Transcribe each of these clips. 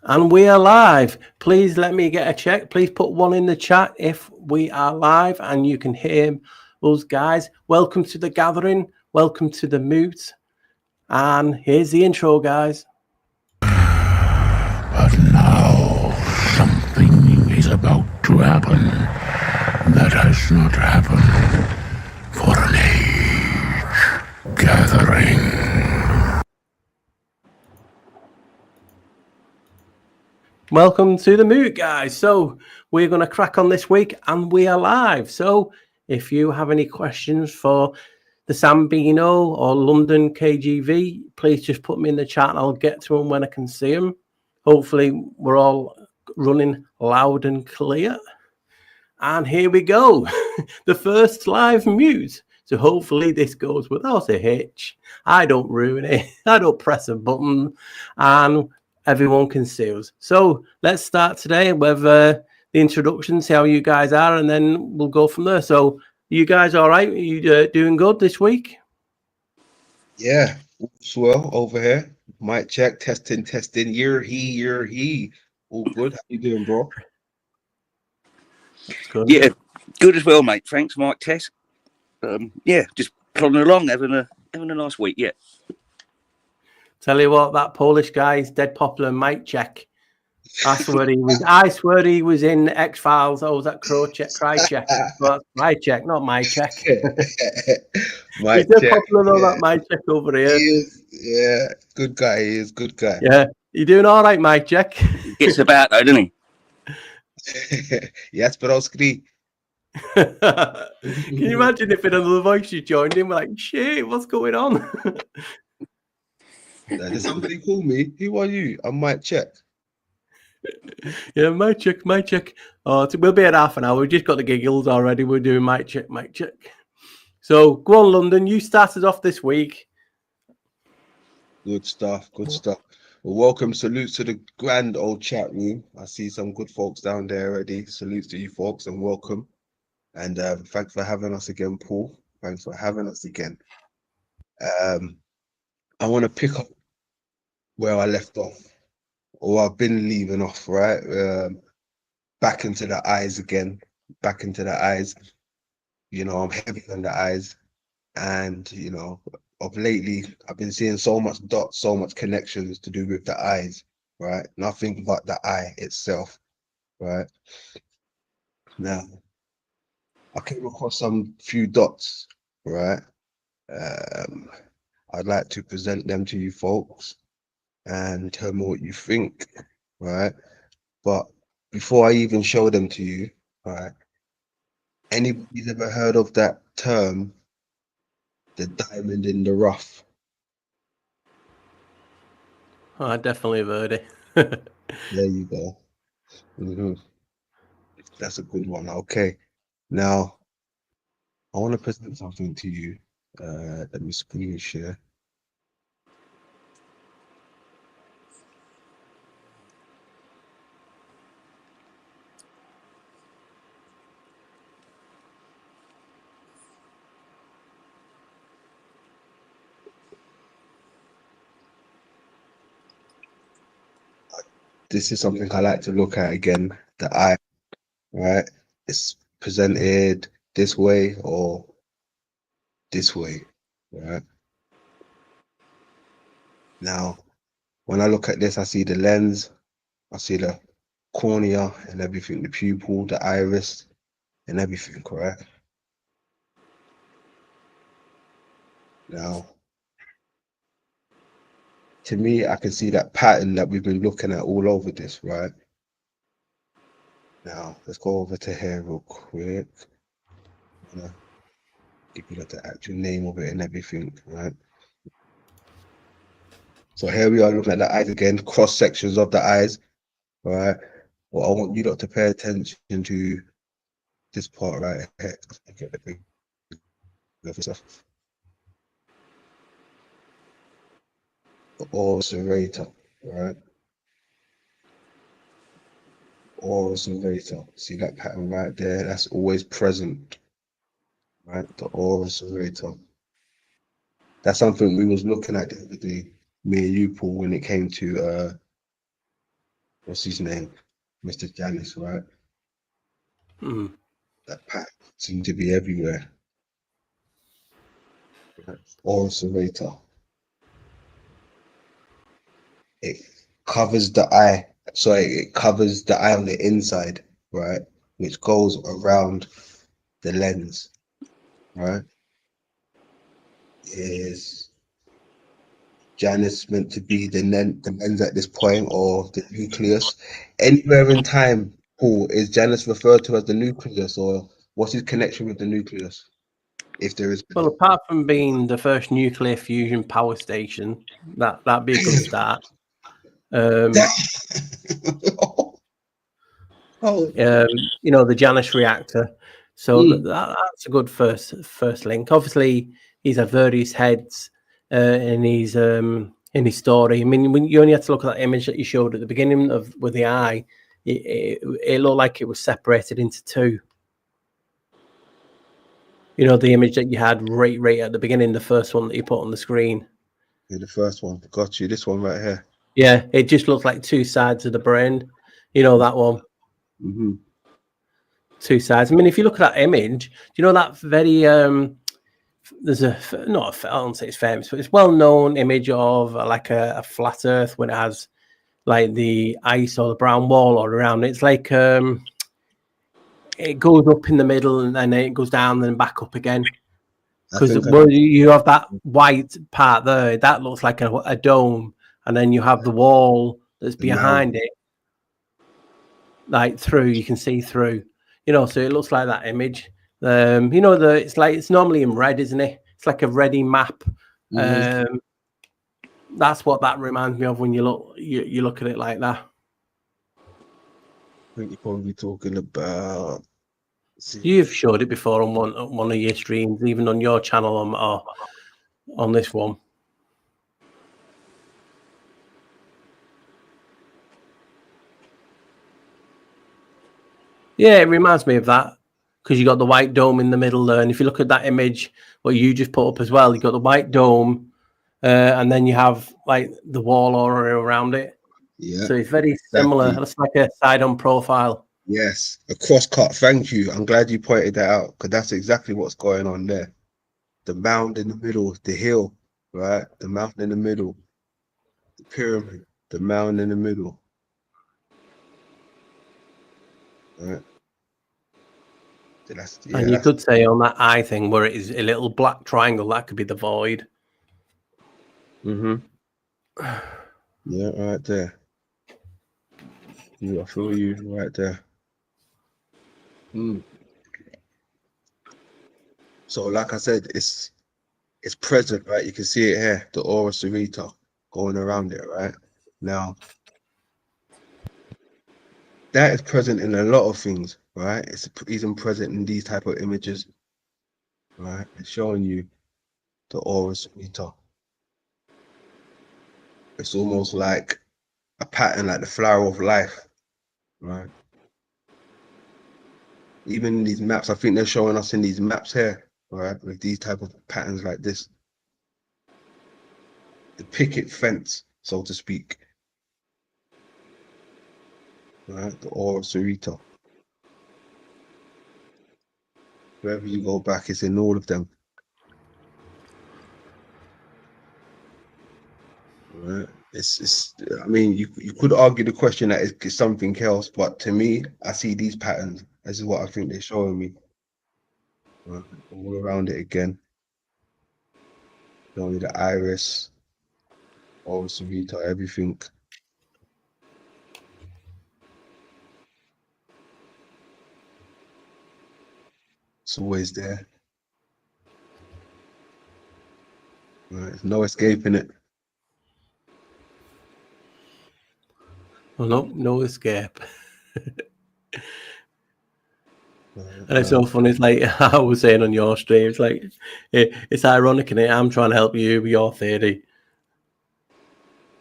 And we are live. Please let me get a check. Please put one in the chat if we are live and you can hear us, guys. Welcome to the gathering. Welcome to the Moot. And here's the intro, guys. But now something is about to happen that has not happened for an age. Gathering. Welcome to the Moot, guys. So we're going to crack on this week and we are live. So if you have any questions for the Sambino or London KGV, please just put them in the chat and I'll get to them when I can see them. Hopefully we're all running loud and clear. And here we go. The first live Moot. So hopefully this goes without a hitch. I don't ruin it. I don't press a button. And everyone can see us. So let's start today with the introduction, see how you guys are, and then we'll go from there. So you guys all right? Are you doing good this week? Yeah, well, over here. Mic check, testing. You're he. All good. How you doing, bro? Good. Yeah, good as well, mate. Thanks, Mike Tess. Yeah, just plodding along, having a nice week. Yeah. Tell you what, that Polish guy is dead popular. Mic check. I swear he was in X-Files. Oh, was that Krychek? Well, Krychek, not my check. Mic He's check. Popular though, that my check over here. He is, yeah, good guy. He is good guy. Yeah, you doing all right, Mike Check? Gets about though, doesn't he? Yes, but Oskri. Can you imagine if in another voice you joined him? We're like, shit, what's going on? Did somebody call me? Who are you? I'm Mic check. Yeah, Mike check. Oh, we'll be at half an hour. We just got the giggles already. We're doing Mike check. So go on, London. You started off this week. Good stuff. Well, welcome. Salutes to the grand old chat room. I see some good folks down there already. Salutes to you folks and welcome. And thanks for having us again, Paul. Thanks for having us again. I want to pick up where I left off, or I've been leaving off, right? Back into the eyes again. Back into the eyes. You know, I'm heavy on the eyes. And, you know, of lately, I've been seeing so much dots, so much connections to do with the eyes, right? Nothing but the eye itself, right? Now, I came across some few dots, right? I'd like to present them to you folks and tell me what you think, right? But before I even show them to you, right? Anybody's ever heard of that term, the diamond in the rough? Oh, I definitely have heard it. There you go. That's a good one. Okay. Now, I want to present something to you. Let me screen share. This is something I like to look at again, the eye, right? It's presented this way or this way, right? Now, when I look at this, I see the lens, I see the cornea and everything, the pupil, the iris and everything, correct? Now, to me, I can see that pattern that we've been looking at all over this, right? Now, let's go over to here real quick. I'm gonna give you the actual name of it and everything, right? So here we are looking at the eyes again, cross sections of the eyes, right? Well, I want you lot to pay attention to this part right here. Okay, the oral serrator, right? Oral serrator. See that pattern right there? That's always present, right? The oral serrator. That's something we was looking at the other day, me and you, Paul, when it came to what's his name? Mr. Janus, right? Mm. That pattern seemed to be everywhere. Right? Oral serrator. It covers the eye. So it covers the eye on the inside, right? Which goes around the lens, right? Is Janus meant to be the lens at this point, or the nucleus? Anywhere in time, Paul, is Janus referred to as the nucleus, or what's his connection with the nucleus? If there is. Well, apart from being the first nuclear fusion power station, that'd be a good start. Oh, You know, the Janus reactor. So that's a good first link. Obviously, he's had various heads in his story. I mean, when you only had to look at that image that you showed at the beginning of with the eye, it looked like it was separated into two. You know, the image that you had right at the beginning, the first one that you put on the screen. yeah, the first one. Got you. This one right here. Yeah, it just looks like two sides of the brain. You know, that one. Mm-hmm. Two sides. I mean, if you look at that image, do you know that very there's I don't say it's famous, but it's well-known image of like a flat Earth when it has like the ice or the brown wall all around it. It's like it goes up in the middle and then it goes down and then back up again. Because where you have that white part there, that looks like a dome, and then you have the wall that's behind it, like through. You can see through. You know, so it looks like that image. You know, it's normally in red, isn't it? It's like a ready map. Mm-hmm. That's what that reminds me of when you look at it like that. I think you're probably talking about. You've showed it before on one of your streams, even on your channel or on this one. Yeah, it reminds me of that because you got the white dome in the middle there, and if you look at that image, what you just put up as well, you got the white dome, and then you have like the wall area around it. Yeah. So it's very similar. Exactly. It's like a side-on profile. Yes, a cross cut. Thank you. I'm glad you pointed that out because that's exactly what's going on there. The mound in the middle, the hill, right? The mountain in the middle, the pyramid, the mound in the middle. Right. So And you could say on that eye thing where it is a little black triangle, that could be the void. Mm-hmm. Yeah, right there. Yeah, I feel you right there. So, like I said, it's present, right? You can see it here, the aura serrata going around it, right? Now, that is present in a lot of things, right? It's even present in these type of images, right? It's showing you the aura serrata. It's almost like a pattern, like the flower of life, right? Even in these maps, I think they're showing us in these maps here, right? With these type of patterns like this. The picket fence, so to speak. Right? The aura serrata. Wherever you go back, it's in all of them. Right? It's I mean, you could argue the question that it's something else, but to me, I see these patterns. This is what I think they're showing me. Right? All around it again. Showing me the iris, aura serrata, everything. It's always there. Right? There's no escaping it. Well, no escape. And it's so funny. It's like I was saying on your stream. It's like it's ironic, and I'm trying to help you with your theory.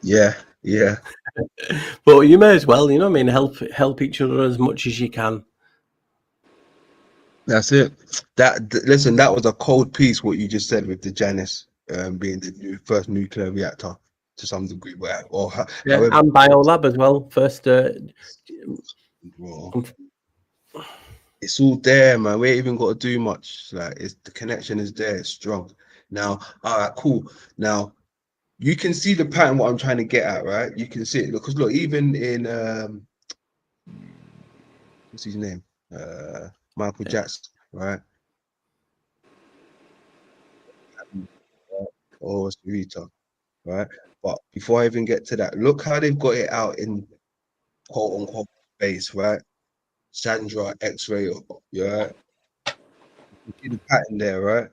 Yeah. But you may as well, you know what I mean, help each other as much as you can. That's it. Listen, that was a cold piece what you just said with the Janus being the first nuclear reactor to some degree, or Yeah, however. and Biolab as well. First, Well, it's all there, man. We ain't even got to do much. Like, it's the connection is there, it's strong. Now, all right, cool. Now, you can see the pattern. What I'm trying to get at, right? You can see it because look, even in what's his name? Michael Jackson, right? Or Rita, right? But before I even get to that, look how they've got it out in quote unquote space, right? Sandra X-ray, yeah. You see the pattern there, right?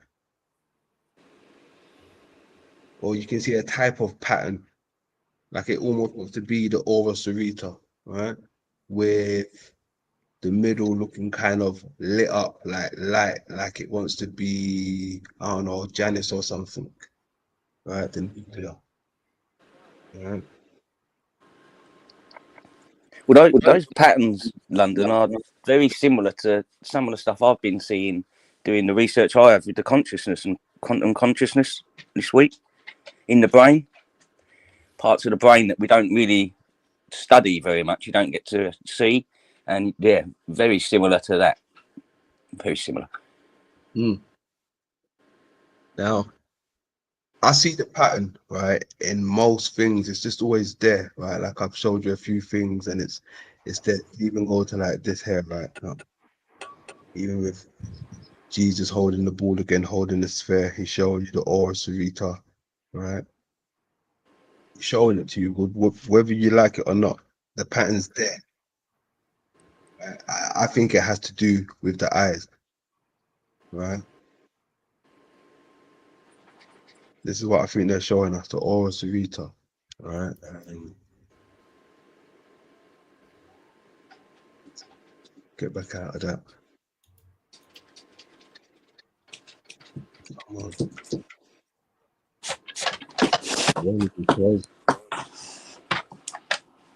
Or you can see a type of pattern, like it almost wants to be the aura Sarita, right? With the middle looking kind of lit up, like light, like it wants to be, I don't know, Janice or something, right? The nuclear, right? Well, those patterns, London, are very similar to some of the stuff I've been seeing doing the research I have with the consciousness and quantum consciousness this week in the brain. Parts of the brain that we don't really study very much, you don't get to see. And yeah, very similar to that. Very similar. Now, I see the pattern, right? In most things, it's just always there, right? Like I've showed you a few things, and it's there. Even go to like this here, right? Even with Jesus holding the ball again, holding the sphere, he's showing you the aura Sarita, right? He's showing it to you, whether you like it or not. The pattern's there. Right? I think it has to do with the eyes, right? This is what I think they're showing us, the aura Sarita, right? And get back out of that. Come on.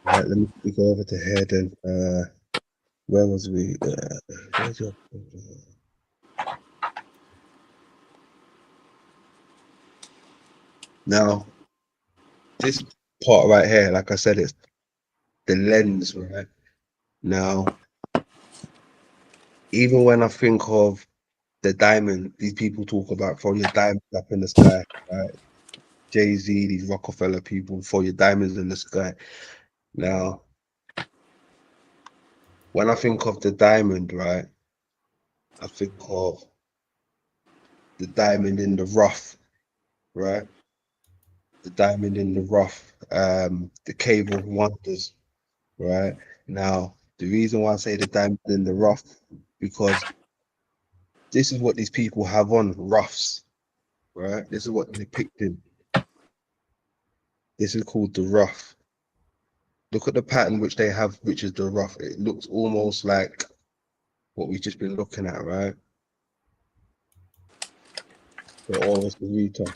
Right, let me go over to here then. Where was we? Where's your... Now, this part right here, like I said, it's the lens, right? Now, even when I think of the diamond, these people talk about throw your diamonds up in the sky, right? Jay-Z, these Rockefeller people, throw your diamonds in the sky. Now, when I think of the diamond, right, I think of the diamond in the rough, right? The diamond in the rough, the cave of wonders, right? Now, the reason why I say the diamond in the rough, because this is what these people have on, roughs, right? This is what they're depicting. This is called the rough. Look at the pattern which they have, which is the rough. It looks almost like what we've just been looking at, right? The aura Sarita.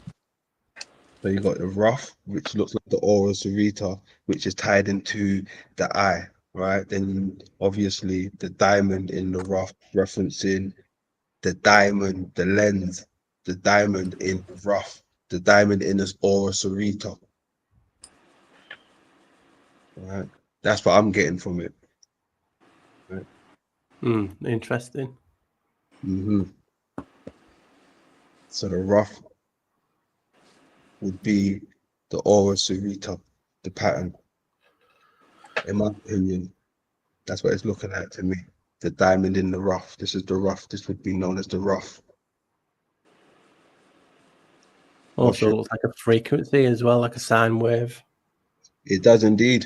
So you got the rough, which looks like the aura Sarita, which is tied into the eye, right? Then obviously the diamond in the rough, referencing the diamond, the lens, the diamond in the rough, the diamond in this aura Sarita. Right? That's what I'm getting from it. Right? Interesting. So the rough would be the aura Sarita, the pattern. In my opinion, that's what it's looking at to me. The diamond in the rough. This is the rough. This would be known as the rough. Also looks like a frequency as well, like a sine wave. It does indeed.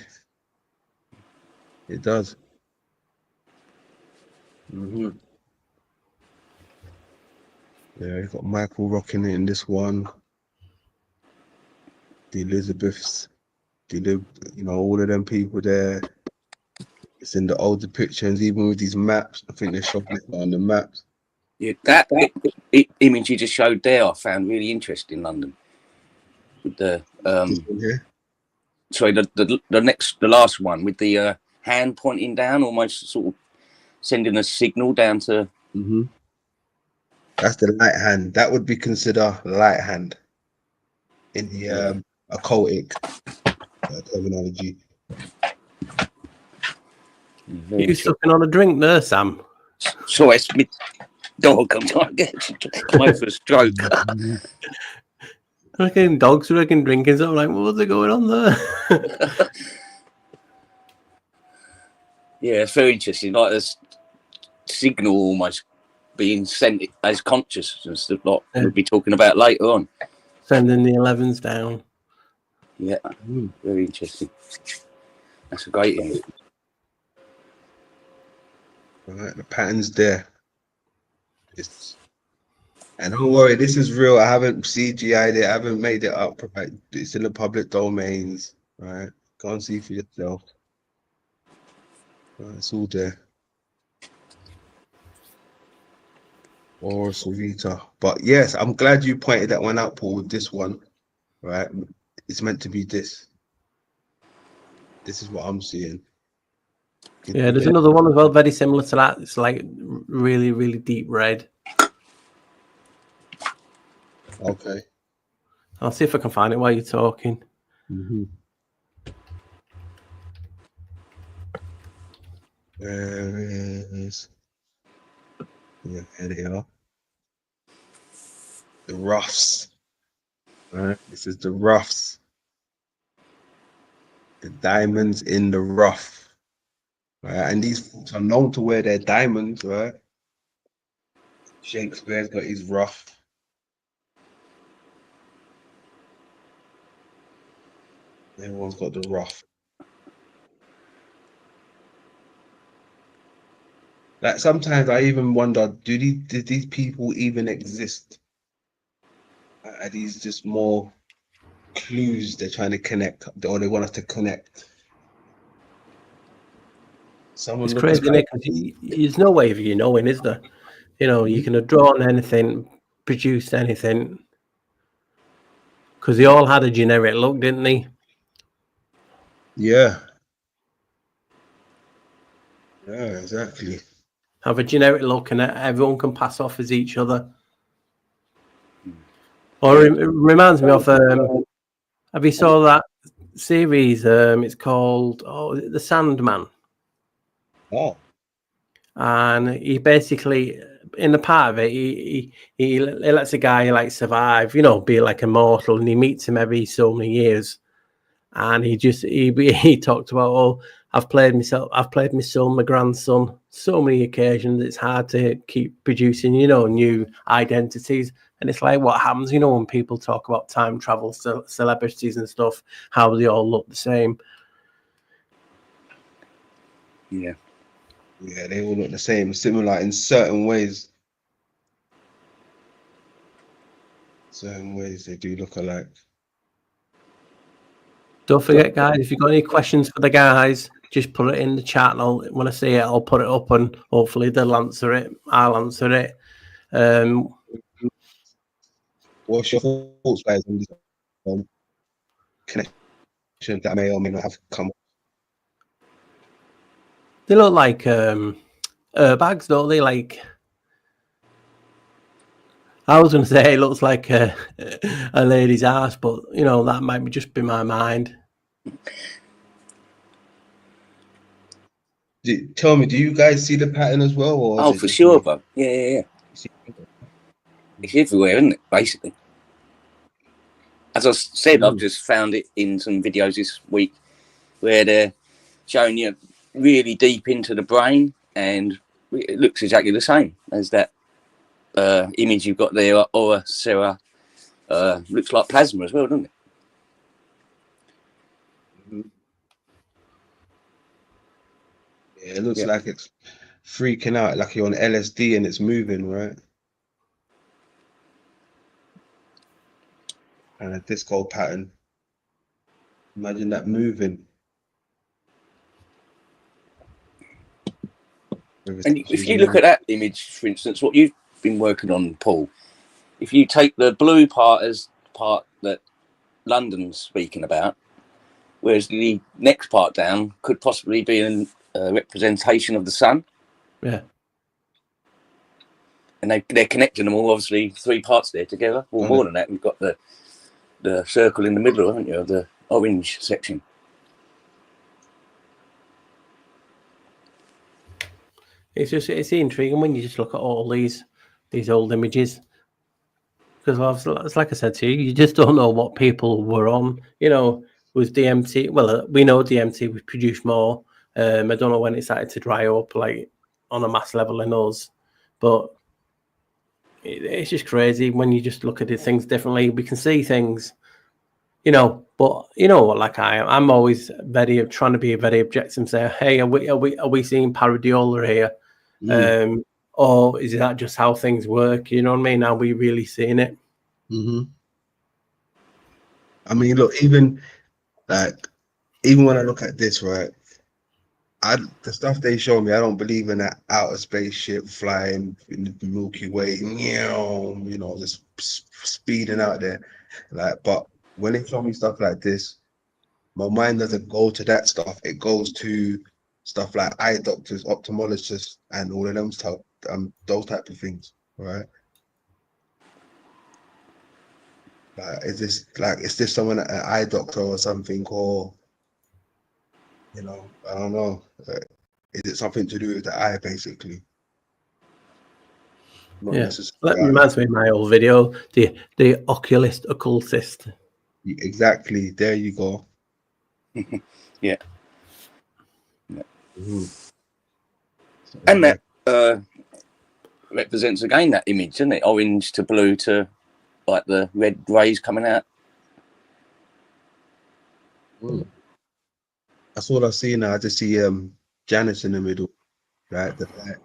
It does. Yeah, you've got Michael rocking it in this one. The Elizabeths, all of them people there. It's in the old depictions, even with these maps. I think they're showing it on the maps. Yeah, that image you just showed there, I found really interesting, London. With the This one here? Sorry, the last one with the hand pointing down, almost sort of sending a signal down to. That's the light hand. That would be considered light hand in the occultic terminology. You sucking on a drink there, Sam? So it's my dog. I'm trying to come over a stroke. I reckon dogs reckon drinking, so I'm like, what's going on there? Yeah, it's very interesting. Like there's signal almost being sent as consciousness that like we'll be talking about later on. Sending the 11s down. Yeah, very interesting. That's a great one. Right, the pattern's there. And don't worry, this is real. I haven't CGI'd it. I haven't made it up. Right? It's in the public domains. Right, go and see for yourself. Right, it's all there. Or Vita. But yes, I'm glad you pointed that one out, Paul, with this one. Right, it's meant to be this. This is what I'm seeing. Yeah, there's another one as well, very similar to that. It's like really, really deep red. Okay. I'll see if I can find it while you're talking. There it is. Yeah, here they are. The roughs. All right, this is the roughs. The diamonds in the rough. Right, and these folks are known to wear their diamonds, right? Shakespeare's got his rough. Everyone's got the rough. Like sometimes I even wonder, did these people even exist? Are these just more clues they're trying to connect, or they want us to connect? It's crazy, Nick. There's no way of you knowing, is there? You know, you can have drawn anything, produced anything, because they all had a generic look, didn't they? Yeah. Yeah, exactly. Have a generic look, and everyone can pass off as each other. Or it reminds me of. Have you saw that series? It's called The Sandman. Oh. And he basically, in the part of it, he lets a guy like survive, you know, be like immortal, and he meets him every so many years, and he talked about, I've played my son, my grandson, so many occasions. It's hard to keep producing, you know, new identities. And it's like what happens, you know, when people talk about time travel, celebrities and stuff, how they all look the same. Yeah. Yeah, they all look the same, similar in certain ways. Certain ways they do look alike. Don't forget, guys, if you've got any questions for the guys, just put it in the chat, and when I see it, I'll put it up, and hopefully they'll answer it. I'll answer it. What's your thoughts, guys, on this connection that may or may not have come? They look like bags, don't they? Like, I was going to say it looks like a lady's ass, but you know, that might just be my mind. Tell me, do you guys see the pattern as well? Or for sure, bro. Yeah. It's everywhere, isn't it? Basically, as I said, I've just found it in some videos this week where they're showing you really deep into the brain, and it looks exactly the same as that image you've got there. Or Sarah looks like plasma as well, doesn't it? Yeah, it looks like it's freaking out, like you're on LSD and it's moving, right? And a disco pattern. Imagine that moving. And if you look at that image, for instance, what you've been working on, Paul, if you take the blue part as the part that London's speaking about, whereas the next part down could possibly be a representation of the sun. Yeah. And they're connecting them all, obviously, three parts there together. Well, more than that, we've got the the circle in the middle, haven't you, of the orange section? It's intriguing when you just look at all these old images, because it's like I said to you, you just don't know what people were on. You know, with DMT, well, we know DMT was produced more. I don't know when it started to dry up, like on a mass level in us, but it's just crazy when you just look at things differently. We can see things, you know, but you know what, like I'm always trying to be very objective and say, hey, are we seeing pareidolia here? Or is that just how things work? You know what I mean? Are we really seeing it? I mean, look, even when I look at this, right, the stuff they show me, I don't believe in that outer spaceship flying in the Milky Way, you know, just speeding out there. Like, but when they show me stuff like this, my mind doesn't go to that stuff. It goes to stuff like eye doctors, ophthalmologists, and all of them stuff, those type of things, right? Like, is this someone, an eye doctor or something, or, you know, I don't know. Is it something to do with the eye, basically? Not necessarily. That reminds me of my old video, the oculist occultist. Exactly. There you go. Yeah. And that represents again that image, doesn't it? Orange to blue to like the red rays coming out. That's all I see now. I just see Janice in the middle, right? The light,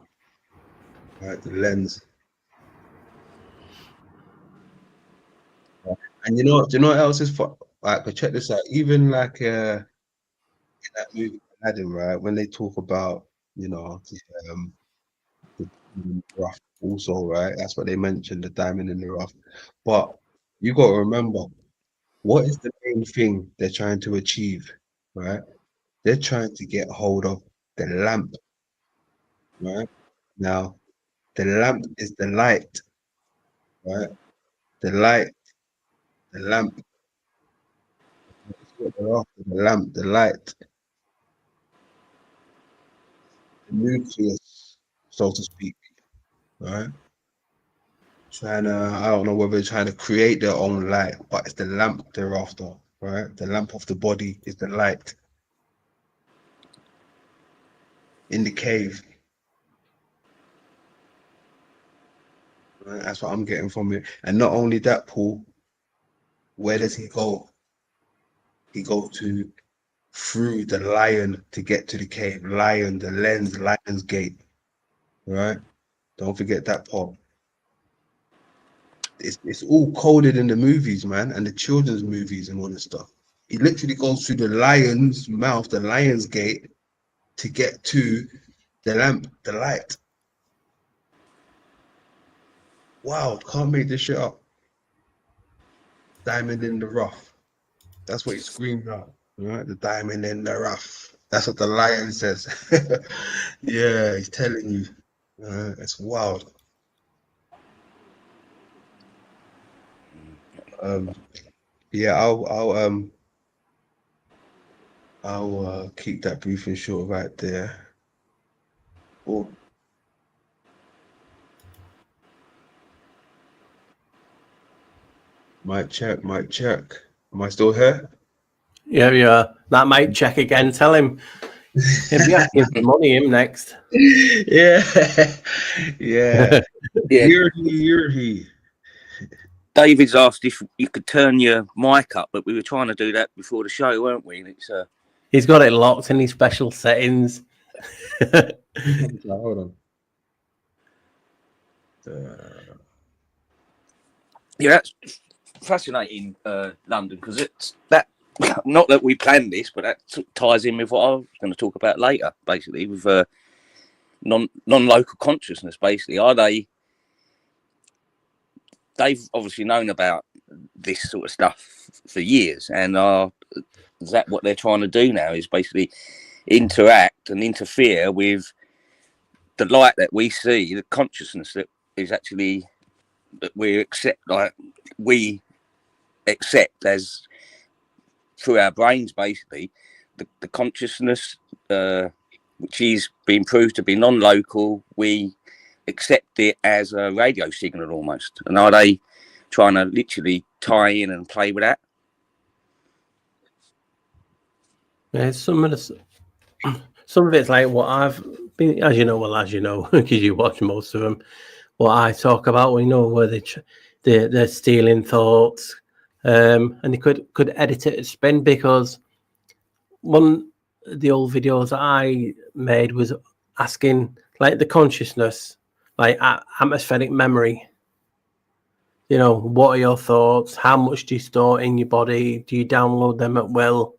right? The lens. And do you know what else is for? Like, but check this out. Even like in that movie Aladdin, right? When they talk about, you know, the rough also, right? That's what they mentioned, the diamond in the rough. But you got to remember, what is the main thing they're trying to achieve, right? They're trying to get hold of the lamp, right? Now, the lamp is the light, right? The light, the lamp, what they're after, the lamp, the light, the nucleus, so to speak, right? I don't know whether they're trying to create their own light, but it's the lamp they're after, right? The lamp of the body is the light in the cave. Right? That's what I'm getting from it. And not only that, Paul, where does he go? He goes through the lion to get to the cave. Lion, the lens, lion's gate. Right? Don't forget that part. It's all coded in the movies, man, and the children's movies and all this stuff. He literally goes through the lion's mouth, the lion's gate, to get to the lamp, the light. Wow, can't make this shit up. Diamond in the rough. That's what he screamed out, right? The diamond in the rough. That's what the lion says. Yeah, he's telling you. It's wild. Yeah, I'll keep that briefing short right there. Oh. Mic check, mic check. Am I still here? Yeah. That might check again. Tell him. He'll be asking for money, him next. Yeah. Yeah. You're he. David's asked if you could turn your mic up, but we were trying to do that before the show, weren't we? And it's He's got it locked in his special settings. Hold on. Yeah, that's fascinating, London, because it's that. Not that we planned this, but that ties in with what I was going to talk about later. Basically, with non-local consciousness. Basically, they've obviously known about this sort of stuff for years, and is that what they're trying to do now? Is basically interact and interfere with the light that we see, the consciousness that is actually that we accept, like we accept as through our brains, basically, the consciousness, which is being proved to be non-local, we accept it as a radio signal almost. And are they trying to literally tie in and play with that? Yeah, some of it's like what I've been, as you know, because you watch most of them. What I talk about, where they're stealing thoughts, and they could edit it at spin, because one of the old videos that I made was asking like the consciousness, like atmospheric memory. What are your thoughts? How much do you store in your body? Do you download them at will?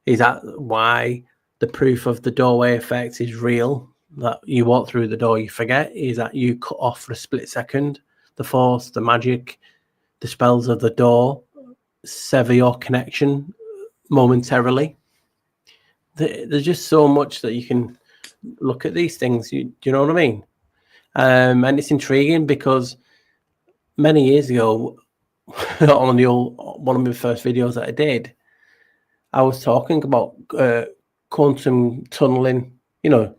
Is that why the proof of the doorway effect is real? That you walk through the door, you forget? Is that you cut off for a split second? The force, the magic, the spells of the door sever your connection momentarily. There's just so much that you can look at these things. Do you know what I mean? And it's intriguing because many years ago, on one of my first videos that I did, I was talking about quantum tunneling,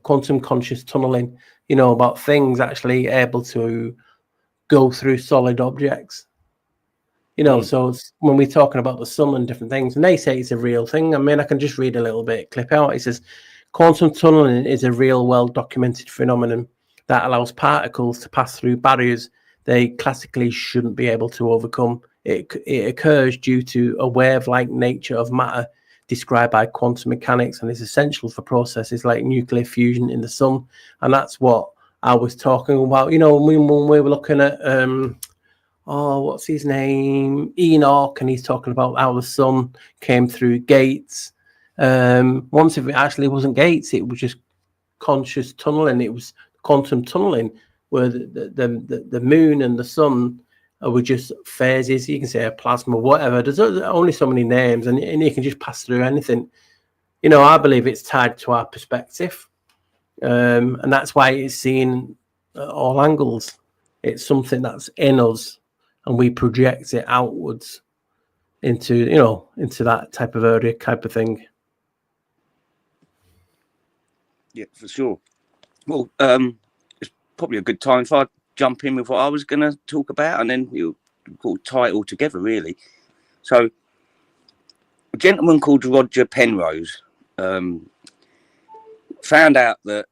quantum conscious tunneling, about things actually able to go through solid objects. So when we're talking about the sun and different things, and they say it's a real thing. I mean, I can just read a little bit, clip out. It says, quantum tunneling is a real, well-documented phenomenon that allows particles to pass through barriers they classically shouldn't be able to overcome. It occurs due to a wave-like nature of matter described by quantum mechanics, and is essential for processes like nuclear fusion in the sun. And that's what I was talking about. When we were looking at what's his name, Enoch, and he's talking about how the sun came through gates. Once, if it actually wasn't gates, it was just conscious tunneling. It was quantum tunneling, where the moon and the sun were just phases. You can say a plasma, whatever. There's only so many names, and you can just pass through anything. I believe it's tied to our perspective, and that's why it's seen at all angles. It's something that's in us, and we project it outwards into that type of area, type of thing. Yeah, for sure. Well, it's probably a good time if I jump in with what I was going to talk about, and then you'll tie it all together, really. So, a gentleman called Roger Penrose found out that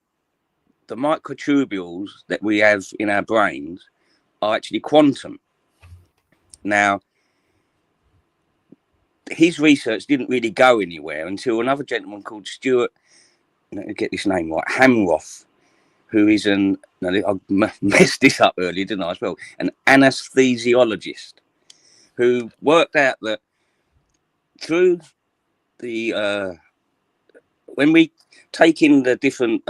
the microtubules that we have in our brains are actually quantum. Now, his research didn't really go anywhere until another gentleman called Stuart, let me get this name right, Hamroth, who is I messed this up earlier, didn't I, as well, an anesthesiologist, who worked out that through the when we take in the different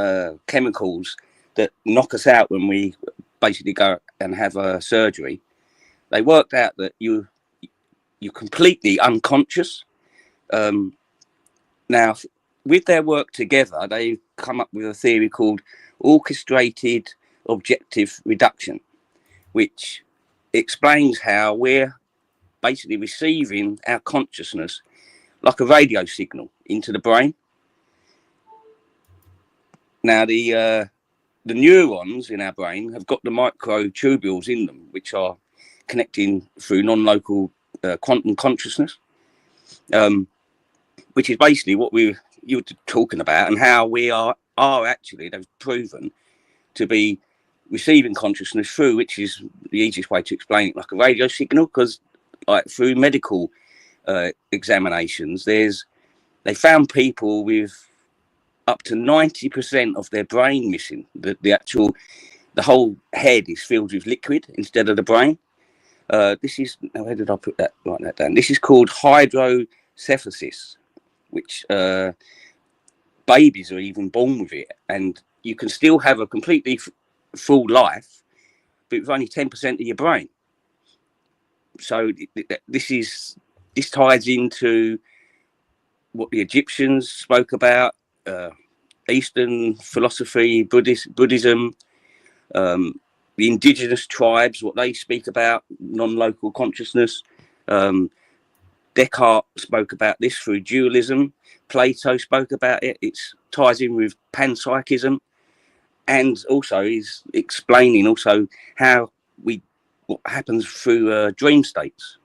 chemicals that knock us out when we basically go and have a surgery, they worked out that you're completely unconscious. Now, with their work together, they've come up with a theory called orchestrated objective reduction, which explains how we're basically receiving our consciousness like a radio signal into the brain. Now, the neurons in our brain have got the microtubules in them, which are connecting through non-local quantum consciousness, which is basically what you were talking about, and how we are actually, they've proven to be receiving consciousness through, which is the easiest way to explain it, like a radio signal, because like through medical examinations, they found people with up to 90% of their brain missing. The whole head is filled with liquid instead of the brain. This is, where did I write that down? This is called hydrocephalus, which babies are even born with it, and you can still have a completely full life, but with only 10% of your brain. So this ties into what the Egyptians spoke about, Eastern philosophy, Buddhism, the indigenous tribes, what they speak about, non-local consciousness, Descartes spoke about this through dualism. Plato spoke about it. It ties in with panpsychism, and also he's explaining also what happens through dream states.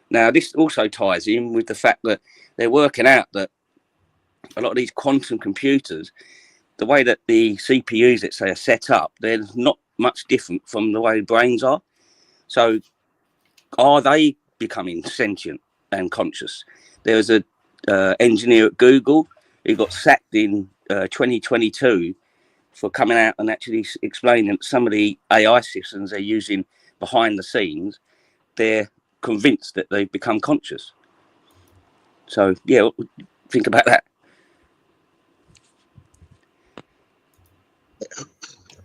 Now, this also ties in with the fact that they're working out that a lot of these quantum computers, the way that the CPUs, let's say, are set up, they're not much different from the way brains are. So are they becoming sentient and conscious? There was a engineer at Google who got sacked in 2022 for coming out and actually explaining that some of the AI systems they're using behind the scenes, they're convinced that they've become conscious. So, yeah, think about that.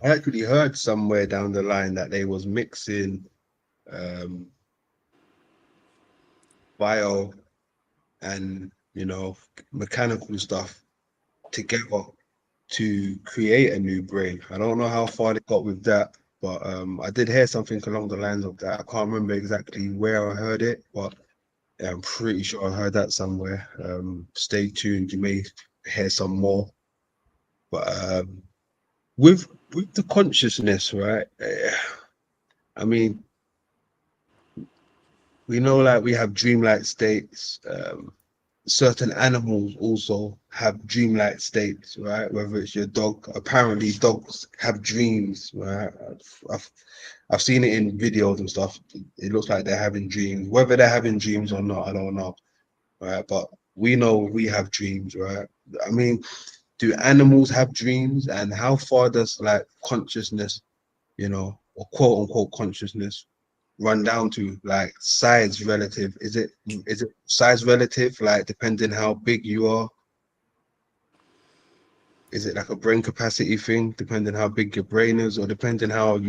I actually heard somewhere down the line that they was mixing bio and, you know, mechanical stuff together to create a new brain. I don't know how far they got with that, but I did hear something along the lines of that. I can't remember exactly where I heard it, but I'm pretty sure I heard that somewhere. Stay tuned, you may hear some more. But with the consciousness, right? I mean, we know like we have dreamlike states. Certain animals also have dreamlike states, right? Whether it's your dog, apparently dogs have dreams, right? I've seen it in videos and stuff. It looks like they're having dreams. Whether they're having dreams or not, I don't know, right? But we know we have dreams, right? I mean, do animals have dreams? And how far does like consciousness, you know, or quote unquote consciousness run down to? Like size relative? Is it size relative, like depending how big you are? Is it like a brain capacity thing, depending how big your brain is, or depending how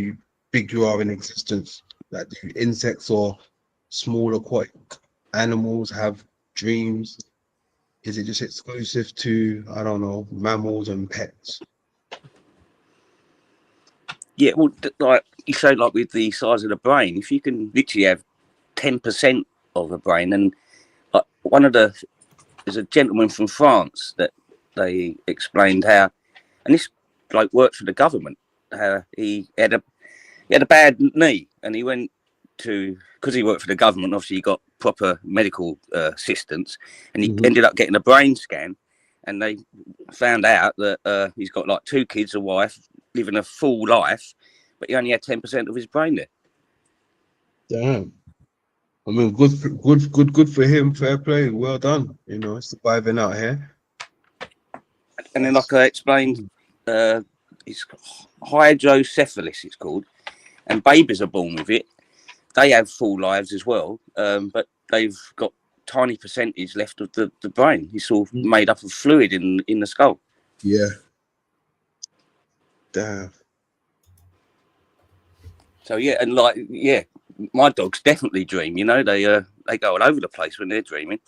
big you are in existence? Like do insects or small aquatic animals have dreams? Is it just exclusive to, I don't know, mammals and pets? Yeah, well, like you say, like with the size of the brain, if you can literally have 10% of a brain, and like there's a gentleman from France that they explained how, and this like worked for the government. How he had a bad knee, and he went to, because he worked for the government. Obviously, he got proper medical assistance, and he ended up getting a brain scan, and they found out that he's got like 2 kids, a wife, living a full life, but he only had 10% of his brain there. Damn. I mean, good for him. Fair play. Well done. You know, surviving out here. And then, like I explained, it's hydrocephalus, it's called, and babies are born with it. They have full lives as well, but they've got tiny percentage left of the brain. It's all made up of fluid in the skull. Yeah. Damn. So yeah, and like my dogs definitely dream. You know, they go all over the place when they're dreaming.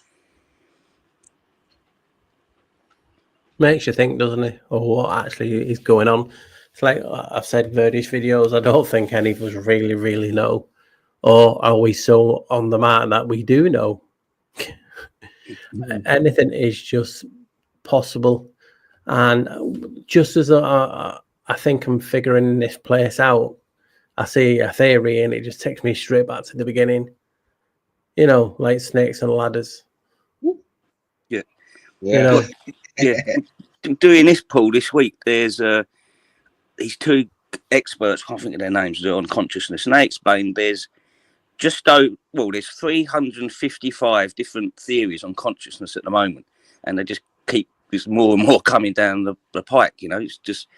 Makes you think, doesn't it? Or what actually is going on. It's like I've said in various videos, I don't think any of us really, really know. Or are we so on the mark that we do know? Anything is just possible. And just as I think I'm figuring this place out, I see a theory and it just takes me straight back to the beginning. You know, like snakes and ladders. Yeah. Yeah. You know, Yeah. Doing this poll this week, there's these 2 experts, I can't think of their names, on consciousness, and they explained there's 355 different theories on consciousness at the moment, and they just keep, there's more and more coming down the pike. You know, it's just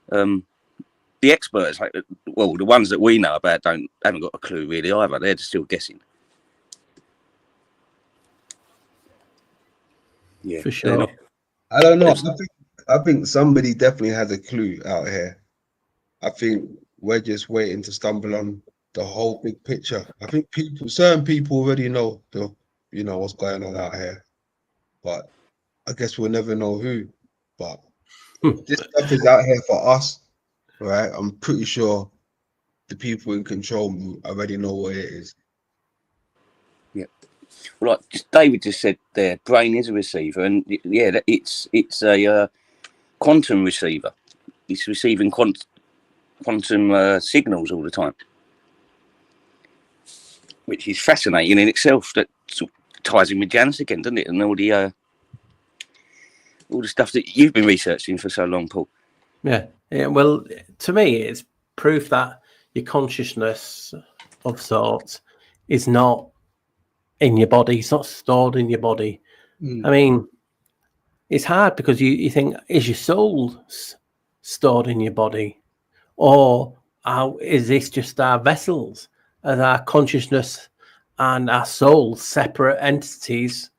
the experts, like, well, the ones that we know about haven't got a clue really either. They're just still guessing. Yeah, for sure. I don't know. I think somebody definitely has a clue out here. I think we're just waiting to stumble on the whole big picture. I think certain people already know what's going on out here, but I guess we'll never know who. But this stuff is out here for us, right? I'm pretty sure the people in control already know what it is. Yeah. Well, like David just said, their brain is a receiver, and yeah, it's a quantum receiver. It's receiving quantum signals all the time, which is fascinating in itself. That sort of ties in with Janice again, doesn't it? And all the stuff that you've been researching for so long, Paul. Yeah. Well, to me, it's proof that your consciousness of sorts is not in your body. It's not stored in your body. I mean, it's hard because you think, is your soul stored in your body? Or is this just our vessels? As our consciousness and our soul separate entities,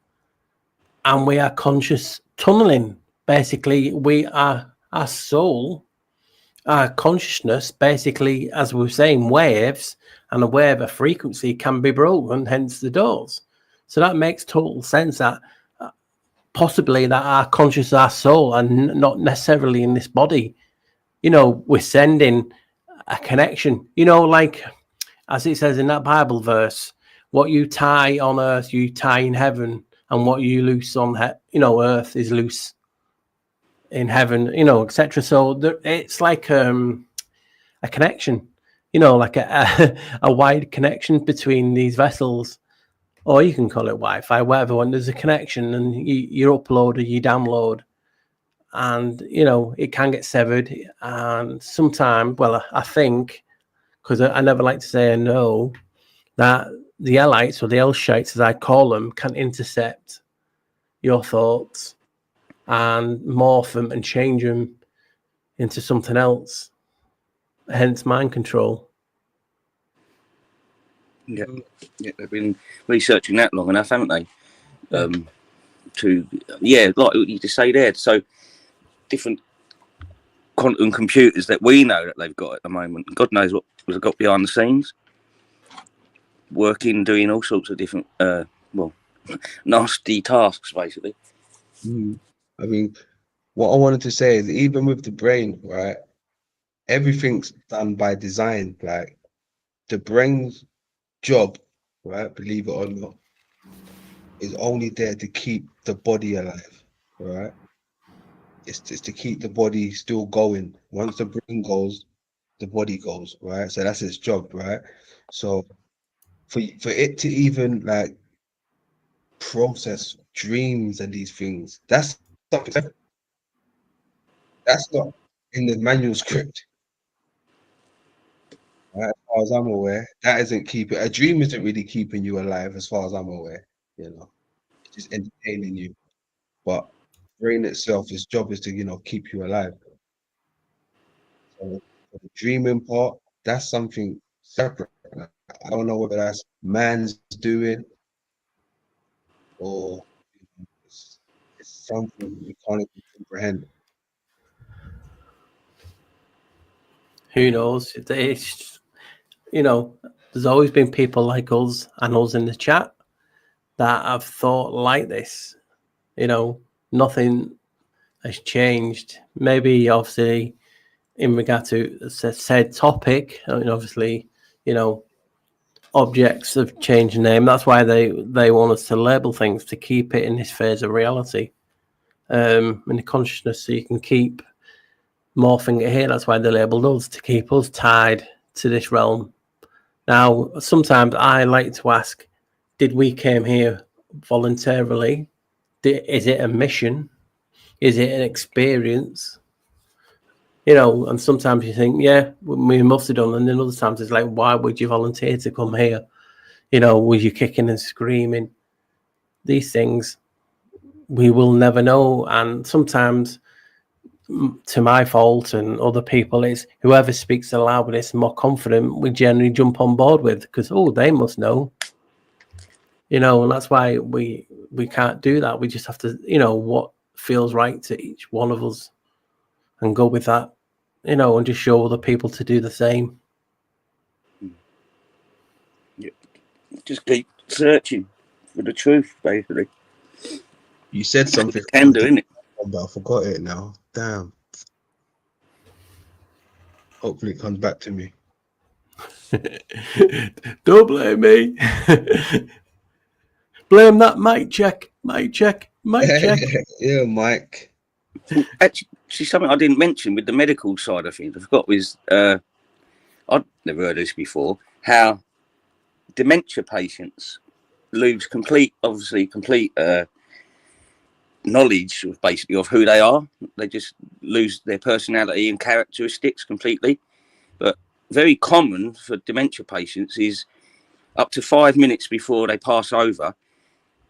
and we are conscious tunneling? Basically, we are our soul, our consciousness, basically, as we were saying, waves, and a wave of frequency can be broken, hence the doors. So that makes total sense that possibly that our conscious, our soul, and not necessarily in this body. We're sending a connection, like as it says in that Bible verse, what you tie on earth, you tie in heaven, and what you loose on earth is loose in heaven, etc. So it's like a connection, like a wide connection between these vessels, or you can call it Wi-Fi, whatever one. There's a connection, and you upload or you download, and it can get severed. And sometimes, well, I think, because I never like to say no, that the Lites, or the L-shites as I call them, can intercept your thoughts and morph them and change them into something else, hence mind control. Yeah, they've been researching that long enough, haven't they? Like you just say there, so different quantum computers that we know that they've got at the moment. God knows what was got behind the scenes, working, doing all sorts of different, nasty tasks, basically. I mean, what I wanted to say is, even with the brain, right, everything's done by design. Like, the brain's job, right, believe it or not, is only there to keep the body alive, right? It's to keep the body still going. Once the brain goes, the body goes, right? So that's its job, right? So for it to even like process dreams and these things, that's something that's not in the manual script, right? As far as I'm aware, that isn't keeping a dream isn't really keeping you alive, as far as I'm aware. It's just entertaining you. But brain itself, its job is to keep you alive. So for the dreaming part, that's something separate. I don't know whether that's man's doing or it's something we can't even comprehend. Who knows? It's, there's always been people like us and us in the chat that have thought like this. Nothing has changed. Maybe, obviously, in regard to said topic, obviously, objects have changed name. That's why they want us to label things, to keep it in this phase of reality, in the consciousness, so you can keep morphing it here. That's why they labeled us, to keep us tied to this realm. Now, sometimes I like to ask, did we came here voluntarily? Is it a mission? Is it an experience? And sometimes you think, yeah, we must have done. And then other times it's like, why would you volunteer to come here? Was you kicking and screaming? These things we will never know. And sometimes, to my fault and other people, it's whoever speaks the loudest, more confident, we generally jump on board with, because they must know. And that's why we can't do that. We just have to, what feels right to each one of us, and go with that, and just show other people to do the same. Yeah. Just keep searching for the truth, basically. You said something. You can do, innit? But I forgot it now. Damn. Hopefully it comes back to me. Don't blame me. Blame that mic check, mic check, mic check. Yeah, Mike. Actually, something I didn't mention with the medical side of things, I forgot was I'd never heard of this before. How dementia patients lose complete knowledge of basically of who they are. They just lose their personality and characteristics completely. But very common for dementia patients is up to 5 minutes before they pass over,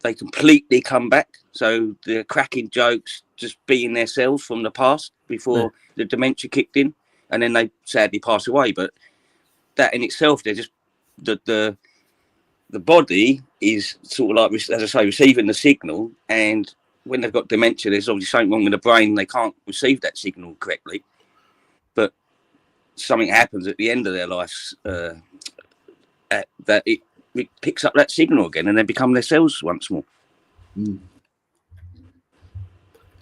they completely come back. So they're cracking jokes, just being themselves from the past before the dementia kicked in, and then they sadly pass away. But that in itself, they're just the body is sort of like, as I say, receiving the signal, and when they've got dementia, there's obviously something wrong with the brain. They can't receive that signal correctly, but something happens at the end of their lives that it picks up that signal again, and they become themselves once more.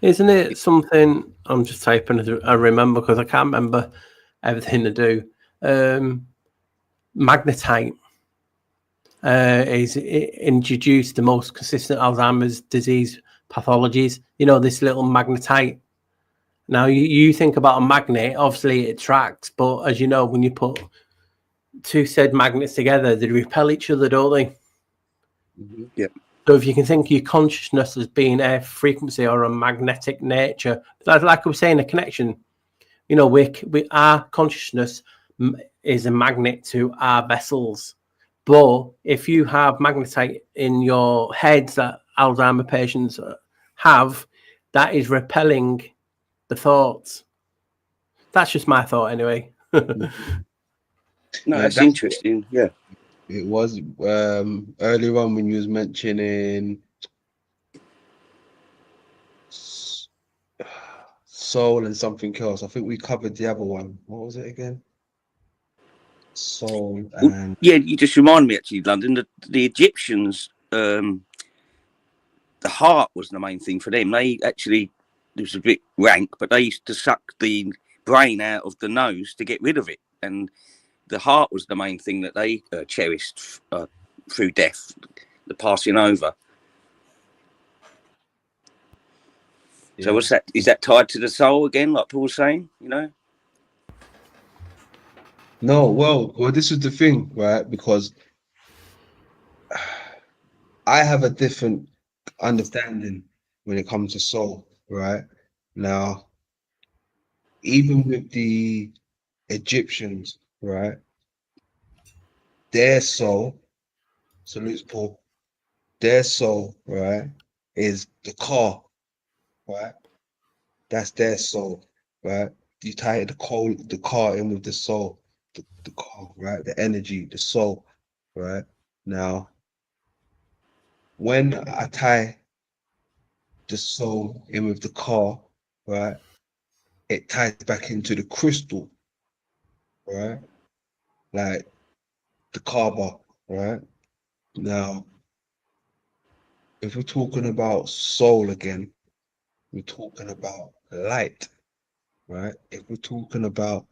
Isn't it something? I'm just typing. I remember because I can't remember everything to do. Magnetite is introduced the most consistent Alzheimer's disease pathologies. You know, this little magnetite. Now, you think about a magnet, obviously it attracts, but as you know, when you put two said magnets together, they repel each other, don't they? Yeah. So if you can think of your consciousness as being a frequency or a magnetic nature, like I was saying, a connection, you know, our consciousness is a magnet to our vessels. But if you have magnetite in your heads that Alzheimer patients have, that is repelling the thoughts. That's just my thought anyway. No, that's interesting. Yeah. It was earlier on when you was mentioning soul and something else. I think we covered the other one. What was it again? Soul and yeah, you just remind me actually, London. The Egyptians, the heart was the main thing for them. They actually, it was a bit rank, but they used to suck the brain out of the nose to get rid of it, and the heart was the main thing that they cherished through death, the passing over. Yeah. So what's that? Is that tied to the soul again, like Paul was saying? You know? No, well, this is the thing, right? Because I have a different understanding when it comes to soul, right? Now, even with the Egyptians, right? Their soul, salutes Paul, their soul, right, is the car, right? That's their soul, right? You tie the car in with the soul, the car, right? The energy, the soul, right? Now, when I tie the soul in with the car, right, it ties back into the crystal, right? Like the Kaaba, right? Now, if we're talking about soul again, we're talking about light, right? If we're talking about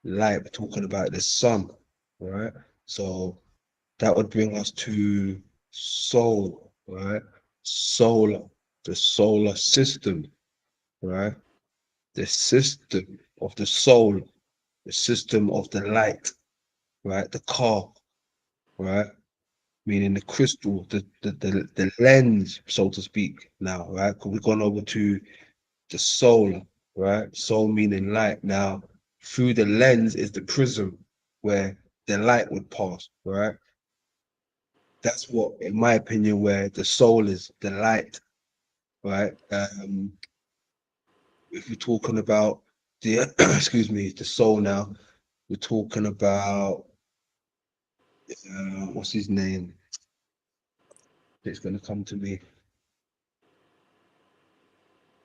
light, we're talking about the sun, right? So that would bring us to soul, right? Solar, the solar system, right? The system of the soul, the system of the light, right? The car, right? Meaning the crystal, the lens, so to speak, now, right? Because we've gone over to the soul, right? Soul meaning light. Now, through the lens is the prism where the light would pass, right? That's what, in my opinion, where the soul is, the light, right? If we're talking about the, excuse me, the soul now, we're talking about, what's his name? It's going to come to me.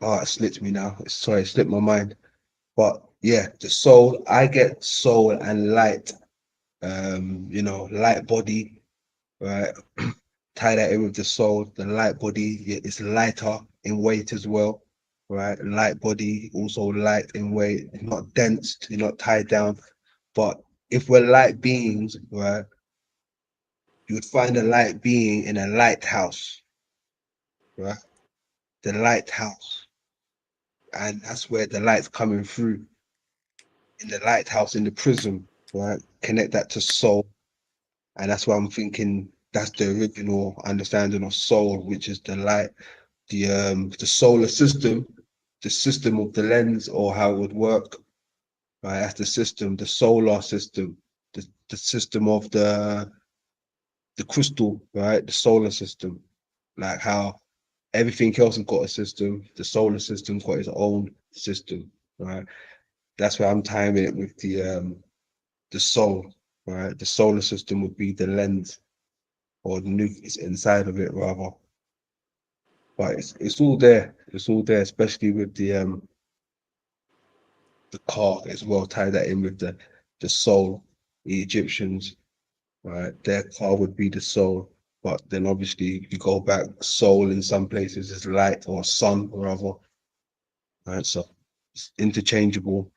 Oh, it slipped me now. Sorry, it slipped my mind. But yeah, the soul, I get soul and light, you know, light body, right? Tie that in with the soul, the light body, yeah, it's lighter in weight as well, right? Light body, also light in weight, not dense, you're not tied down. But if we're light beings, right, you would find a light being in a lighthouse, right? The lighthouse. And that's where the light's coming through. In the lighthouse, in the prism, right? Connect that to soul. And that's why I'm thinking that's the original understanding of soul, which is the light, the solar system, the system of the lens, or how it would work. Right, that's the system, the solar system, the system of the crystal, right? The solar system, like how everything else has got a system. The solar system's got its own system, right? That's where I'm timing it with the soul, right? The solar system would be the lens or the nucleus inside of it, rather. But it's all there. It's all there, especially with the car as well. Tie that in with the soul, the Egyptians, right? Their car would be the soul. But then obviously you go back, soul in some places is light or sun or other. Right. So it's interchangeable.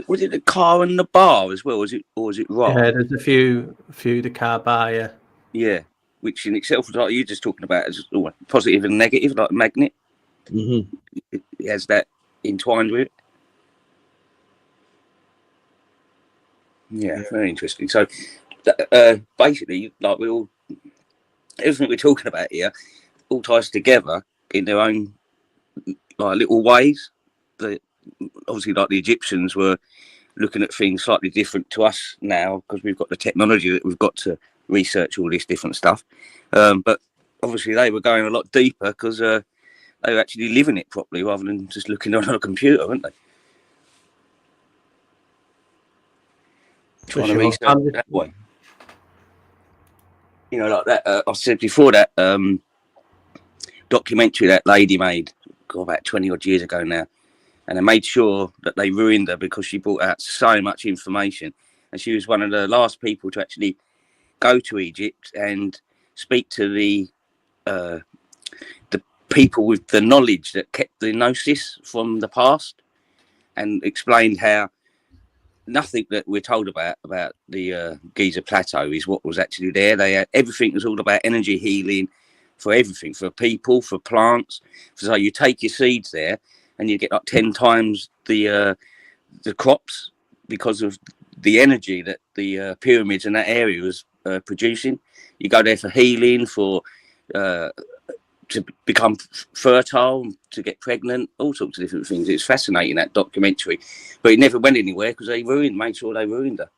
Was it the car and the bar as well? Was it Ra? Yeah, there's a few the car bar, yeah. Yeah, which in itself, like you're just talking about, as positive and negative, like a magnet. Mm-hmm. It has that entwined with it. Yeah, very interesting. So basically, like everything we're talking about here all ties together in their own like little ways. Obviously, like the Egyptians were looking at things slightly different to us now because we've got the technology that we've got to research all this different stuff. But obviously, they were going a lot deeper because they were actually living it properly rather than just looking on a computer, weren't they? Trying to research that way. You know, like that. I said before that documentary that lady made about 20 odd years ago now. And they made sure that they ruined her because she brought out so much information. And she was one of the last people to actually go to Egypt and speak to the people with the knowledge that kept the gnosis from the past, and explained how nothing that we're told about the Giza Plateau is what was actually there. Everything was all about energy healing for everything, for people, for plants. So you take your seeds there, and you get like 10 times the crops because of the energy that the pyramids in that area was producing. You go there for healing, for to become fertile, to get pregnant, all sorts of different things. It's fascinating, that documentary, but it never went anywhere because they made sure they ruined her.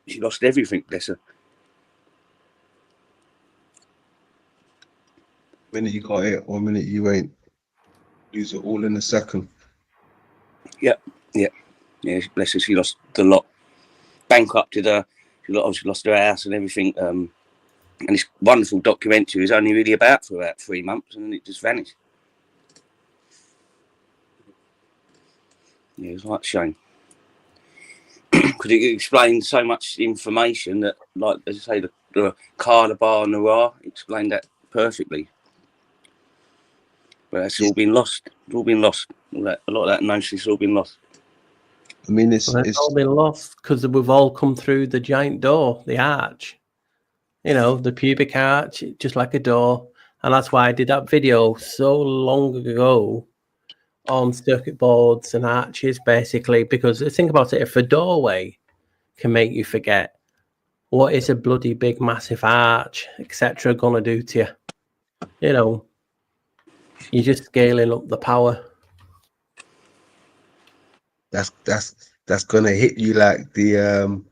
She lost everything, bless her. Minute you got it, or minute you ain't. Lose it all in a second. Yeah. Bless her. She lost a lot. Bankrupted her. She obviously lost her house and everything. And this wonderful documentary was only really about for about 3 months, and then it just vanished. Yeah, it was like a shame. Because it explained so much information that, like, as I say, the car, the bar, and the Ra explained that perfectly. But it's all been lost. It's all been lost. A lot of that gnosis has all been lost. I mean, it's all been lost because we've all come through the giant door, the arch. You know, the pubic arch, just like a door. And that's why I did that video so long ago on circuit boards and arches, basically, because think about it, if a doorway can make you forget, what is a bloody big massive arch, etc., gonna do to you? You know, you're just scaling up the power. That's gonna hit you like the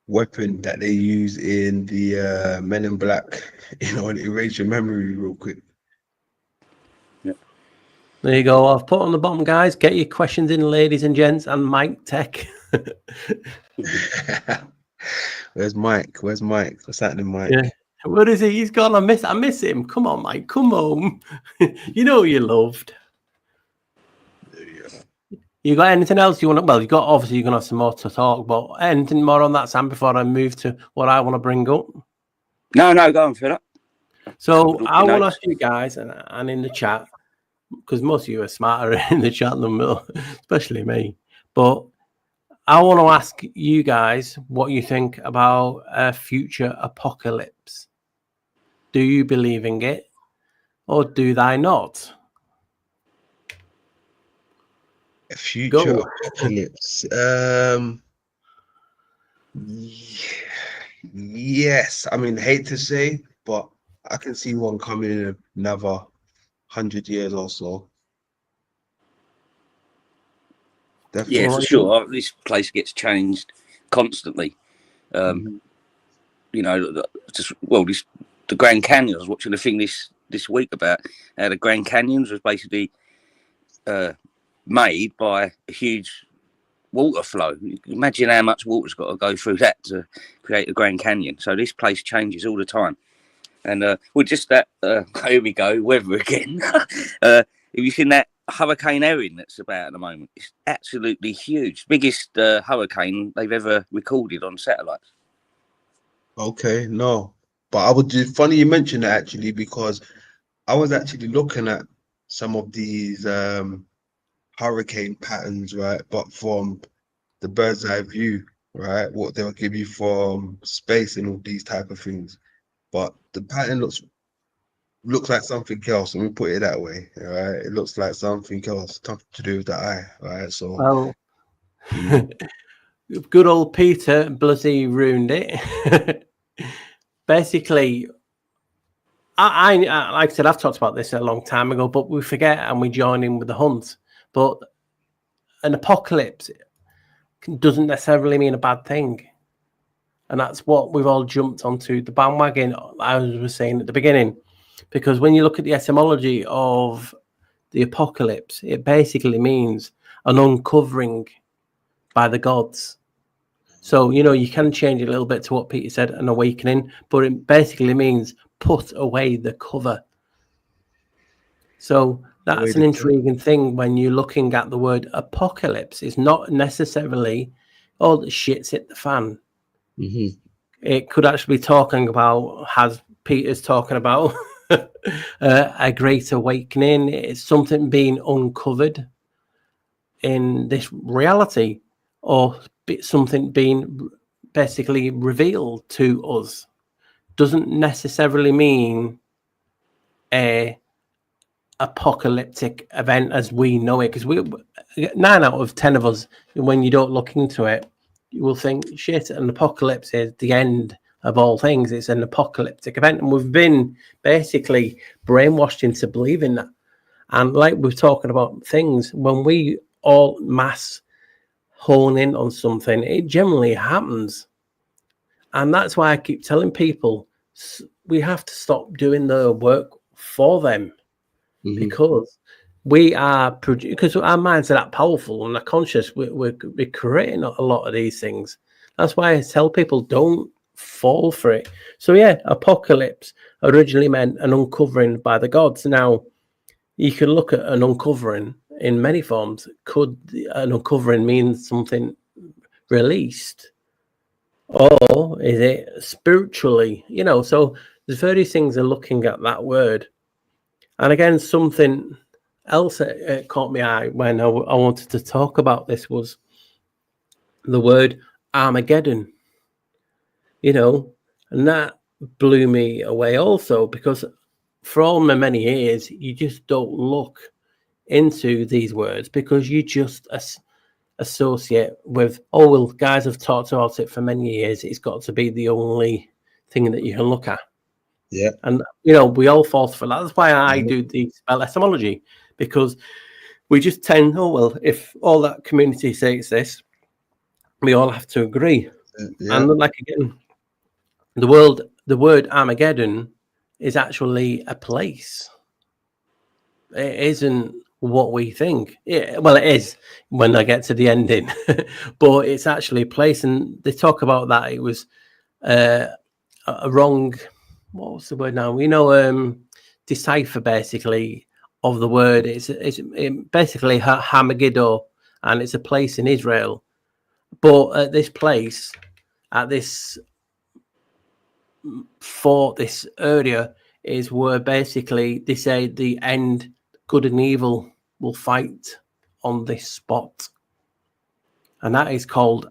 weapon that they use in the Men in Black, you know, and erase your memory real quick. Yep. There you go. I've put on the bottom, guys. Get your questions in, ladies and gents, and Mike Tech. Where's Mike? What's happening, Mike? Yeah. Where is he? He's gone. I miss him. Come on, Mike. Come home. You know you're loved. You got anything else you want to? Well, obviously you're gonna have some more to talk, but anything more on that, Sam, before I move to what I want to bring up? No, go on, Philip. So I want to ask you guys, and in the chat, because most of you are smarter in the chat than me, especially me. But I want to ask you guys what you think about a future apocalypse. Do you believe in it, or do they not? A future Go. apocalypse. Yes. I mean, hate to say, but I can see one coming in another 100 years or so. Yeah, Definitely. for sure. This place gets changed constantly. You know, the Grand Canyon. I was watching a thing this week about how the Grand Canyons was basically made by a huge water flow. Imagine how much water's got to go through that to create the Grand Canyon. So this place changes all the time. And we're just that. Here we go, weather again. Have you seen that Hurricane Erin that's about at the moment? It's absolutely huge, biggest hurricane they've ever recorded on satellites. Okay, no. But I would do funny you mentioned that actually, because I was actually looking at some of these hurricane patterns, right? But from the bird's eye view, right? What they'll give you from space and all these type of things. But the pattern looks like something else. Let me put it that way. All right. It looks like something else, something to do with the eye. Right. So Well, mm, good old Peter bloody ruined it. Basically, I like I said, I've talked about this a long time ago, but we forget and we join in with the hunt. But an apocalypse doesn't necessarily mean a bad thing. And that's what we've all jumped onto the bandwagon, as I was saying at the beginning. Because when you look at the etymology of the apocalypse, it basically means an uncovering by the gods. So, you know, you can change it a little bit to what Peter said, an awakening, but it basically means put away the cover. So that's an intriguing thing when you're looking at the word apocalypse. It's not necessarily, oh, the shit's hit the fan. mhm. It could actually be talking about, as Peter's talking about, a great awakening. It's something being uncovered in this reality, or something being basically revealed to us. Doesn't necessarily mean a apocalyptic event as we know it, because 9 out of 10 of us, when you don't look into it, you will think, shit, an apocalypse is the end of all things. It's an apocalyptic event, and we've been basically brainwashed into believing that. And like we're talking about things, when we all mass hone in on something, it generally happens. And that's why I keep telling people we have to stop doing the work for them, because we are, because our minds are that powerful and are conscious. We're creating a lot of these things. That's why I tell people don't fall for it. So yeah, apocalypse originally meant an uncovering by the gods. Now you can look at an uncovering in many forms. Could an uncovering mean something released, or is it spiritually? You know, so there's various things are looking at that word. And again, something else that caught my eye when I wanted to talk about this was the word Armageddon. You know, and that blew me away also, because for all my many years, you just don't look into these words because you just associate with, oh, well, guys have talked about it for many years. It's got to be the only thing that you can look at. Yeah. And, you know, we all fall for that. That's why I do the spell etymology, because we just tend, oh, well, if all that community says this, we all have to agree. Yeah. And like, again, the word Armageddon is actually a place. It isn't what we think. Well, it is when I get to the ending, but it's actually a place. And they talk about that. It was a wrong, what was the word now? You know, decipher basically of the word. It's basically Armageddon, and it's a place in Israel. But at this place, at this fort, this area, is where basically they say the end, good and evil will fight on this spot. and that is called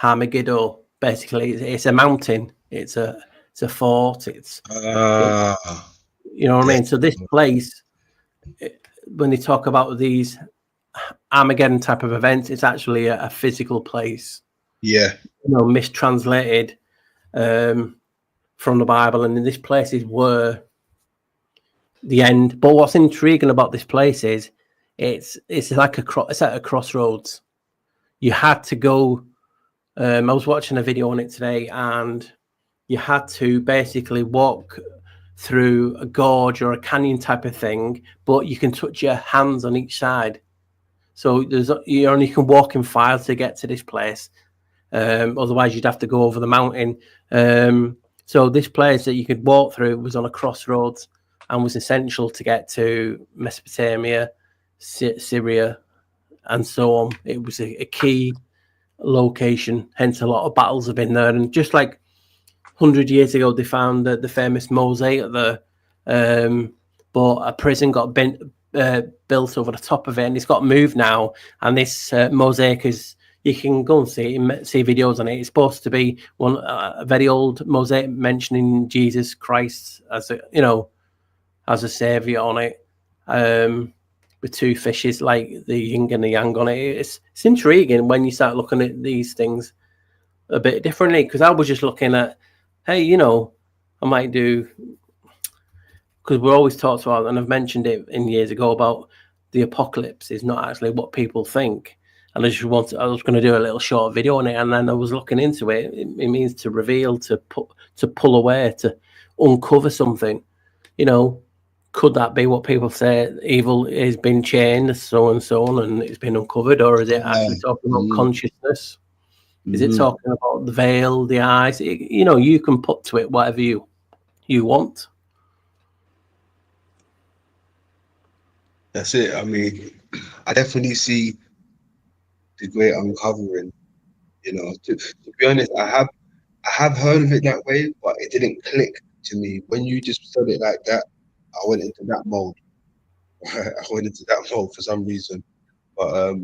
Armageddon. Basically, it's a mountain. It's a fort. It's you know what I mean. So this place, when they talk about these Armageddon type of events, it's actually a physical place. Yeah. You know, mistranslated from the Bible, and in this place is where the end. But what's intriguing about this place is it's like it's at a crossroads. You had to go. I was watching a video on it today, and you had to basically walk through a gorge or a canyon type of thing, but you can touch your hands on each side. So you only can walk in files to get to this place. Otherwise, you'd have to go over the mountain. So this place that you could walk through was on a crossroads and was essential to get to Mesopotamia, Syria, and so on. It was a key location, hence a lot of battles have been there. And just like 100 years ago, they found the famous mosaic there, but a prison got built over the top of it, and it's got moved now. And this mosaic is, you can go and see videos on it. It's supposed to be a very old mosaic mentioning Jesus Christ as a savior on it, with two fishes like the yin and the yang on it. It's intriguing when you start looking at these things a bit differently, because I was just looking at, hey, I might do, because we're always talked about, and I've mentioned it in years ago, about the apocalypse is not actually what people think. And I was going to do a little short video on it, and then I was looking into it. It means to reveal, to pull away, to uncover something. Could that be what people say? Evil has been chained, so and so on, and it's been uncovered, or is it actually talking about consciousness? Is it talking about the veil, the eyes? You can put to it whatever you want. That's it. I mean, I definitely see the great uncovering. To be honest, I have heard of it that way, but it didn't click to me. When you just said it like that, I went into that mode. I went into that mode for some reason. But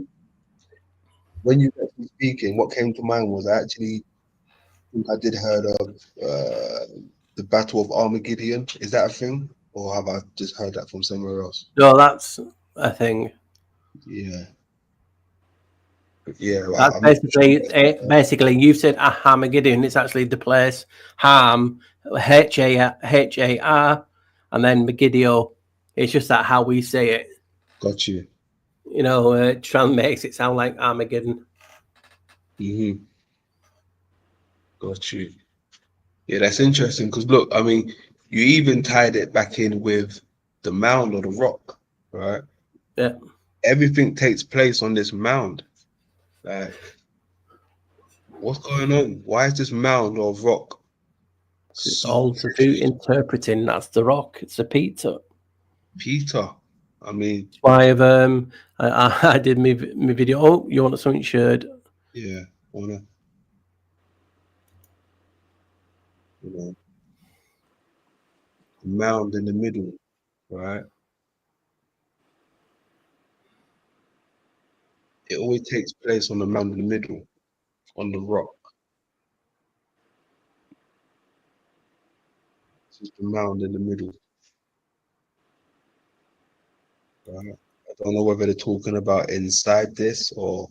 when you were speaking, what came to mind was I did heard of the Battle of Armageddon. Is that a thing, or have I just heard that from somewhere else? No, that's a thing. Yeah. Yeah. That's basically you've said Armageddon. It's actually the place Ham, Har, and then Megiddo. It's just that how we say it. Got you. Trump makes it sound like Armageddon. Got you. Yeah, that's interesting, because look, I mean, you even tied it back in with the mound or the rock, right? Yeah. Everything takes place on this mound. Like, what's going on? Why is this mound or rock? It's all to do interpreting. That's the rock. It's a Peter. I mean, that's why I did my video. Oh, you want something shared? Yeah, wanna. Mound in the middle, right? It always takes place on the mound in the middle, on the rock. This is the mound in the middle. Right? I don't know whether they're talking about inside this or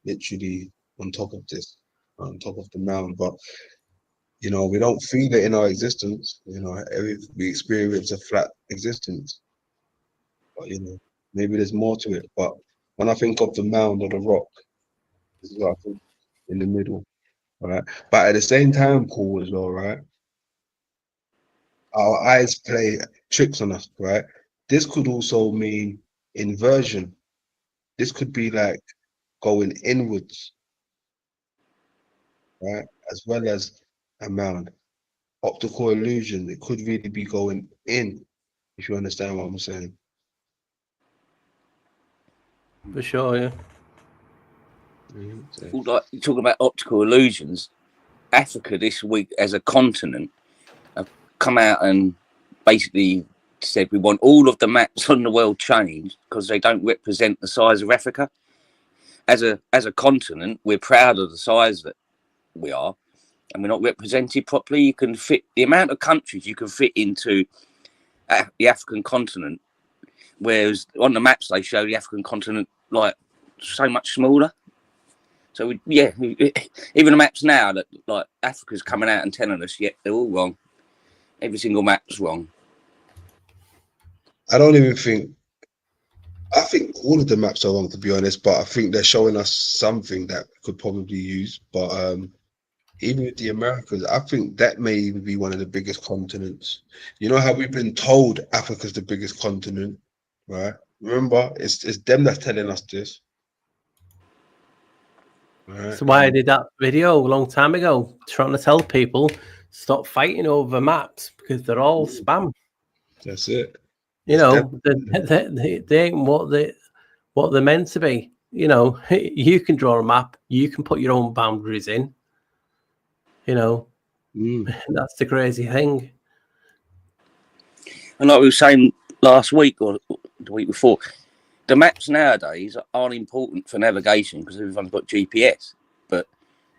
literally on top of this, on top of the mound, but we don't feel it in our existence. We experience a flat existence, but maybe there's more to it. But when I think of the mound or the rock, this is what I think, in the middle, right? But at the same time, Paul, as well, right? Our eyes play tricks on us, right? This could also mean inversion. This could be like going inwards, right? As well as a mound. Optical illusion, it could really be going in, if you understand what I'm saying. For sure, yeah. Like, talking about optical illusions, Africa this week as a continent have come out and basically said we want all of the maps on the world changed because they don't represent the size of Africa. as a continent, we're proud of the size that we are, and we're not represented properly. You can fit the amount of countries you can fit into the African continent, whereas on the maps they show the African continent like so much smaller. So even the maps now that like Africa's coming out and telling us, they're all wrong. Every single map's wrong. I don't even think. I think all of the maps are wrong, to be honest. But I think they're showing us something that we could probably use. But even with the Americas, I think that may even be one of the biggest continents. You know how we've been told Africa's the biggest continent, right? Remember, it's them that's telling us this. Right? So why I did that video a long time ago, trying to tell people stop fighting over maps because they're all spam. That's it. You know, they ain't what they're meant to be. You know, you can draw a map, you can put your own boundaries in. You know, that's the crazy thing. And like we were saying last week or the week before, the maps nowadays aren't important for navigation because everyone's got GPS. But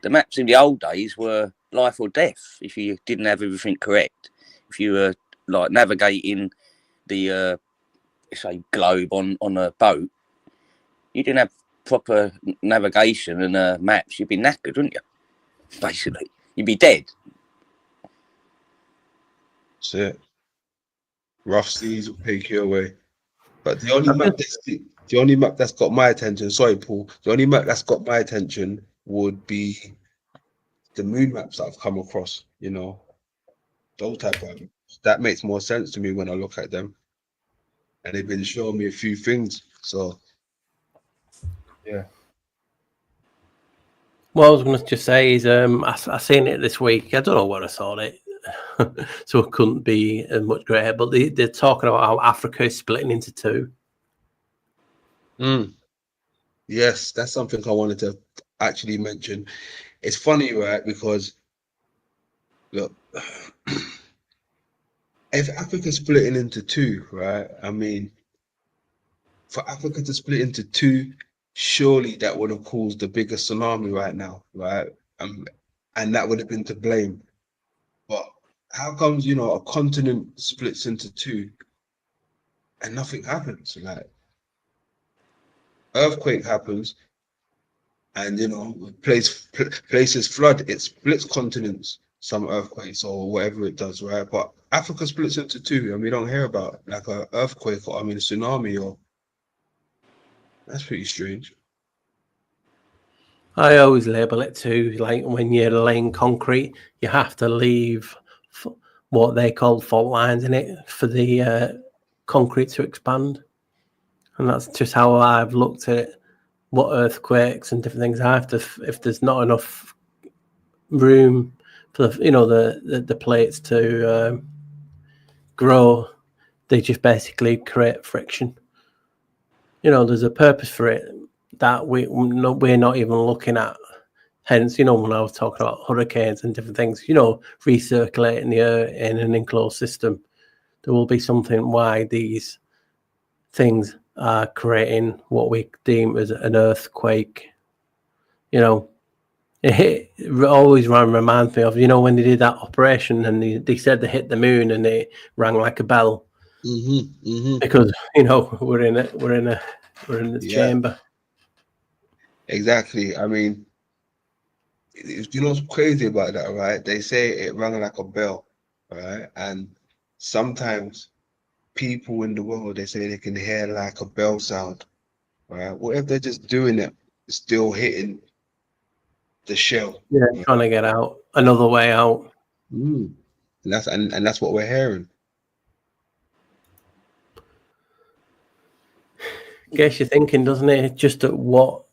the maps in the old days were life or death if you didn't have everything correct. If you were like navigating the say globe on a boat, you didn't have proper navigation and maps, you'd be knackered, wouldn't you? Basically, you'd be dead. That's it. Rough seas will take you away. But the only map that's got my attention, sorry Paul, the only map that's got my attention would be the moon maps that I've come across, you know. Those type of maps. That makes more sense to me when I look at them. And they've been showing me a few things. So yeah. What I was going to just say is I seen it this week. I don't know where I saw it. So it couldn't be much greater. But they're talking about how Africa is splitting into two. Yes, that's something I wanted to actually mention. It's funny, right? Because look, if Africa's splitting into two, right? I mean, for Africa to split into two, surely that would have caused the biggest tsunami right now, right? And that would have been to blame. But how comes, you know, a continent splits into two and nothing happens? Like, earthquake happens and, you know, places flood, it splits continents, some earthquakes or whatever it does, right? But Africa splits into two and we don't hear about like an earthquake or, I mean, a tsunami or... That's pretty strange. I always label it too, like when you're laying concrete, you have to leave what they call fault lines in it for the concrete to expand. And that's just how I've looked at it. What earthquakes and different things I have to, if there's not enough room for the, you know, the plates to grow, they just basically create friction. You know, there's a purpose for it that we're not even looking at. Hence, you know, when I was talking about hurricanes and different things, you know, recirculating the air in an enclosed system, there will be something why these things are creating what we deem as an earthquake. You know, it always reminds me of, you know, when they did that operation and they said they hit the moon and it rang like a bell. Because, you know, we're in the chamber. Exactly. I mean, you know what's crazy about that, right? They say it rang like a bell, right? And sometimes people in the world, they say they can hear like a bell sound, right? What if they're just doing it, still hitting the shell? Yeah, right? Trying to get out, another way out. And that's what we're hearing. Guess you're thinking, doesn't it? Just at what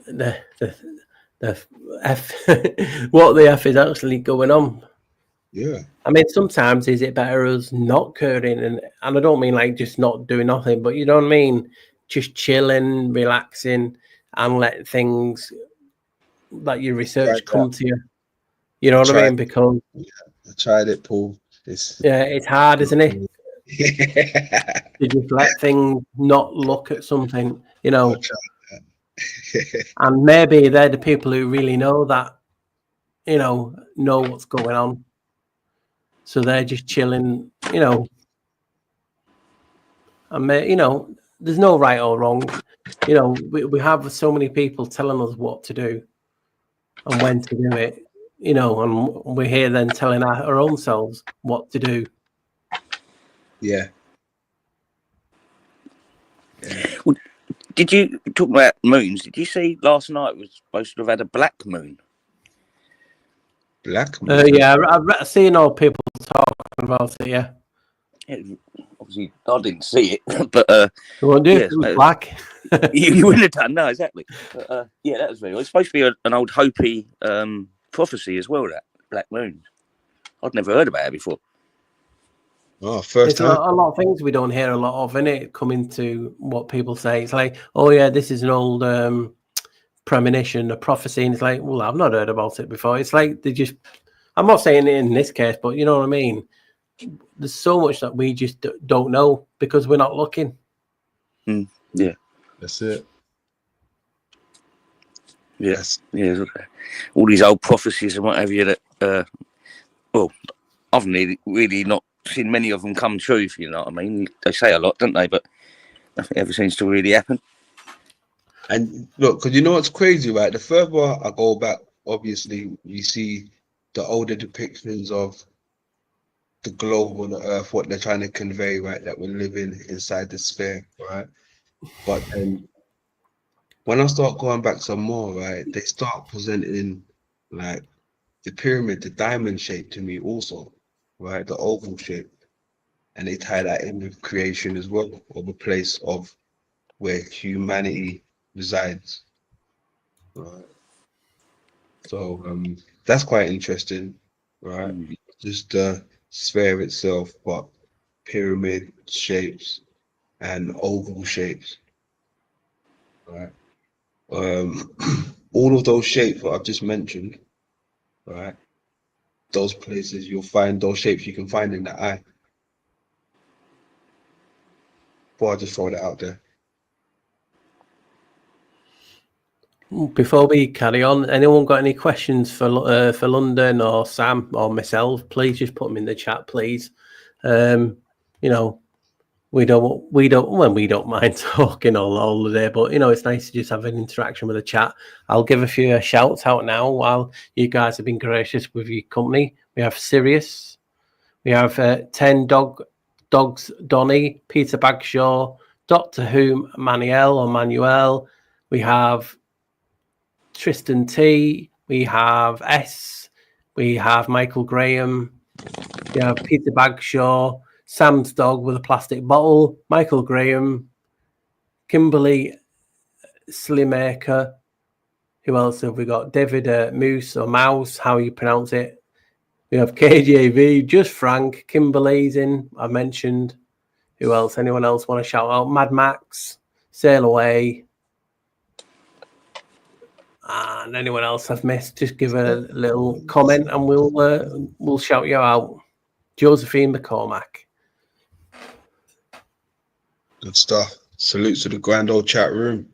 the F what the F is actually going on. Yeah. I mean, sometimes is it better us not curling and I don't mean like just not doing nothing, but you know what I mean? Just chilling, relaxing, and let things like your research come to you. You know what I mean? Because I tried it, Paul. It's hard, isn't it? To just let things not look at something, you know. And maybe they're the people who really know that, know what's going on. So they're just chilling, and there's no right or wrong. We have so many people telling us what to do and when to do it, and we're here then telling our own selves what to do. Yeah. Well, did you talk about moons? Did you see last night was supposed to have had a black moon? Black moon? Yeah, I've seen all people talking about it. Yeah. Obviously, I didn't see it, but You won't do it was black. you wouldn't have done, no, exactly. But, yeah, that was very. It's supposed to be an old Hopi prophecy as well. That black moon. I'd never heard about it before. Oh, first time. A lot of things we don't hear a lot of in it coming to what people say. It's like, oh yeah, this is an old premonition, a prophecy, and it's like, well, I've not heard about it before. It's like they just. I'm not saying it in this case, but you know what I mean. There's so much that we just don't know because we're not looking. Yeah, that's it. Yes, yeah. All these old prophecies and what have you that. Well, I've really not seen many of them come true. If you know what I mean. They say a lot, don't they? But nothing ever seems to really happen. And look, because you know what's crazy, right? The further I go back, obviously, you see the older depictions of the globe on the earth, what they're trying to convey, right? That we're living inside the sphere, right? But then when I start going back some more, right, they start presenting like the pyramid, the diamond shape to me also, right? The oval shape. And they tie that in with creation as well, of a place of where humanity resides. Right. So that's quite interesting, right? Just the sphere itself, but pyramid shapes and oval shapes, right? All of those shapes that I've just mentioned, right? Those places you'll find those shapes you can find in the eye. But I'll just throw that out there. Before we carry on, anyone got any questions for London or Sam or myself? Please just put them in the chat, please. We don't mind talking all the day, but it's nice to just have an interaction with the chat. I'll give a few shouts out now while you guys have been gracious with your company. We have Sirius, we have 10 Dogs, Donny, Peter Bagshaw, Doctor Who, Manuel. We have Tristan T. We have S. We have Michael Graham. We have Peter Bagshaw. Sam's dog with a plastic bottle, Michael Graham, Kimberly Slimaker. Who else have we got? David Moose or Mouse, how you pronounce it. We have KJV, Just Frank, Kimberly's in, I mentioned. Who else? Anyone else want to shout out? Mad Max, Sail Away. And anyone else I've missed, just give a little comment and we'll shout you out. Josephine McCormack. Good stuff. Salute to the grand old chat room.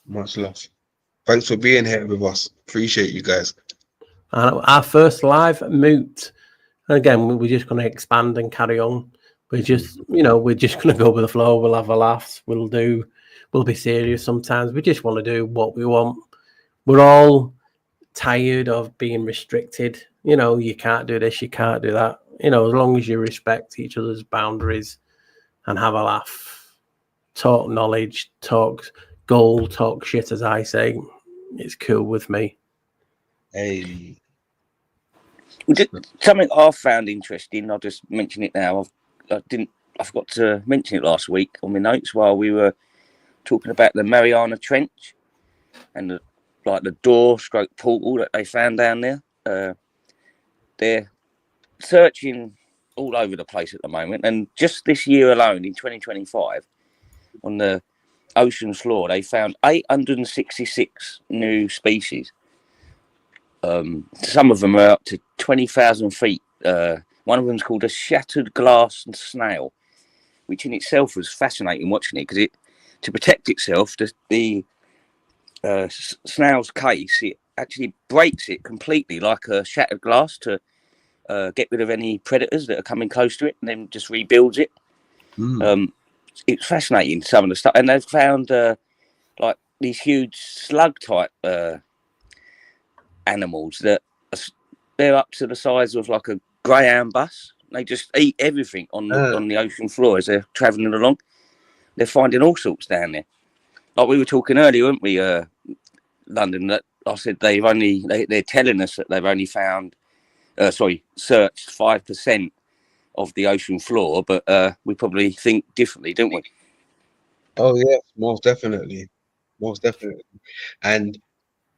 Much love. Thanks for being here with us. Appreciate you guys. And our first live Moot. And again, we're just going to expand and carry on. We're just, we're just going to go with the flow. We'll have a laugh. We'll be serious sometimes. We just want to do what we want. We're all tired of being restricted. You can't do this, you can't do that. As long as you respect each other's boundaries and have a laugh, talk knowledge, talk gold, talk shit, as I say, it's cool with me. Hey. Something I found interesting, I'll just mention it now. I forgot to mention it last week on my notes while we were talking about the Mariana Trench and the door/portal that they found down there. They're searching all over the place at the moment, and just this year alone, in 2025, on the ocean floor, they found 866 new species. Some of them are up to 20,000 feet. One of them is called a shattered glass snail, which in itself was fascinating watching it because to protect itself, the snail's case, it actually breaks it completely like a shattered glass to get rid of any predators that are coming close to it, and then just rebuilds it. It's fascinating, some of the stuff, and they've found like these huge slug type animals that they're up to the size of like a Greyhound bus. They just eat everything on the ocean floor as they're travelling along. They're finding all sorts down there. Like we were talking earlier, weren't we, London? That I said they're telling us that they've only found, searched 5% of the ocean floor, but we probably think differently, don't we? Oh yes, most definitely, and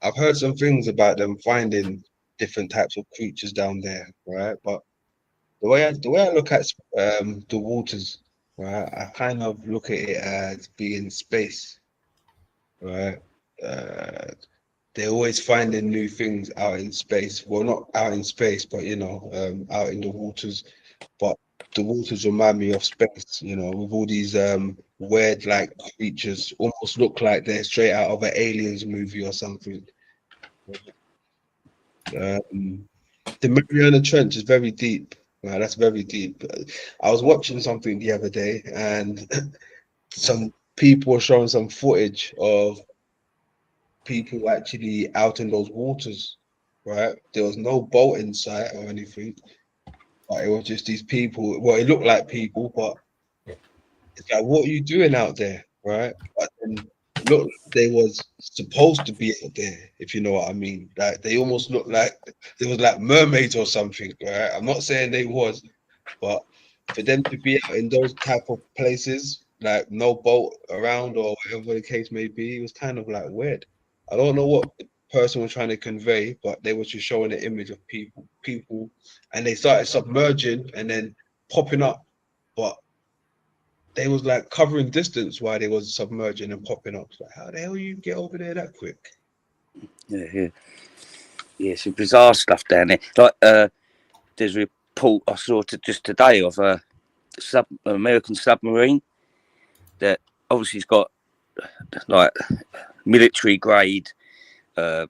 I've heard some things about them finding different types of creatures down there, right? But the way I look at the waters, right, I kind of look at it as being space, right? They're always finding new things out in space. Well, not out in space, but out in the waters. But the waters remind me of space, with all these weird like creatures, almost look like they're straight out of an Aliens movie or something. The Mariana Trench is very deep. Right? That's very deep. I was watching something the other day, and some people were showing some footage of people actually out in those waters. Right? There was no boat in sight or anything, but it was just these people. Well, it looked like people, but it's like, what are you doing out there, right? But then it looked like they was supposed to be out there, if you know what I mean. Like they almost looked like they was like mermaids or something, right? I'm not saying they was, but for them to be out in those type of places, like no boat around or whatever the case may be, it was kind of like weird. I don't know what the person was trying to convey, but they were just showing an image of people, and they started submerging and then popping up, but they was like covering distance while they was submerging and popping up. Like, how the hell you get over there that quick? Yeah, some bizarre stuff down there. Like there's a report I saw just today of an American submarine that obviously has got like military grade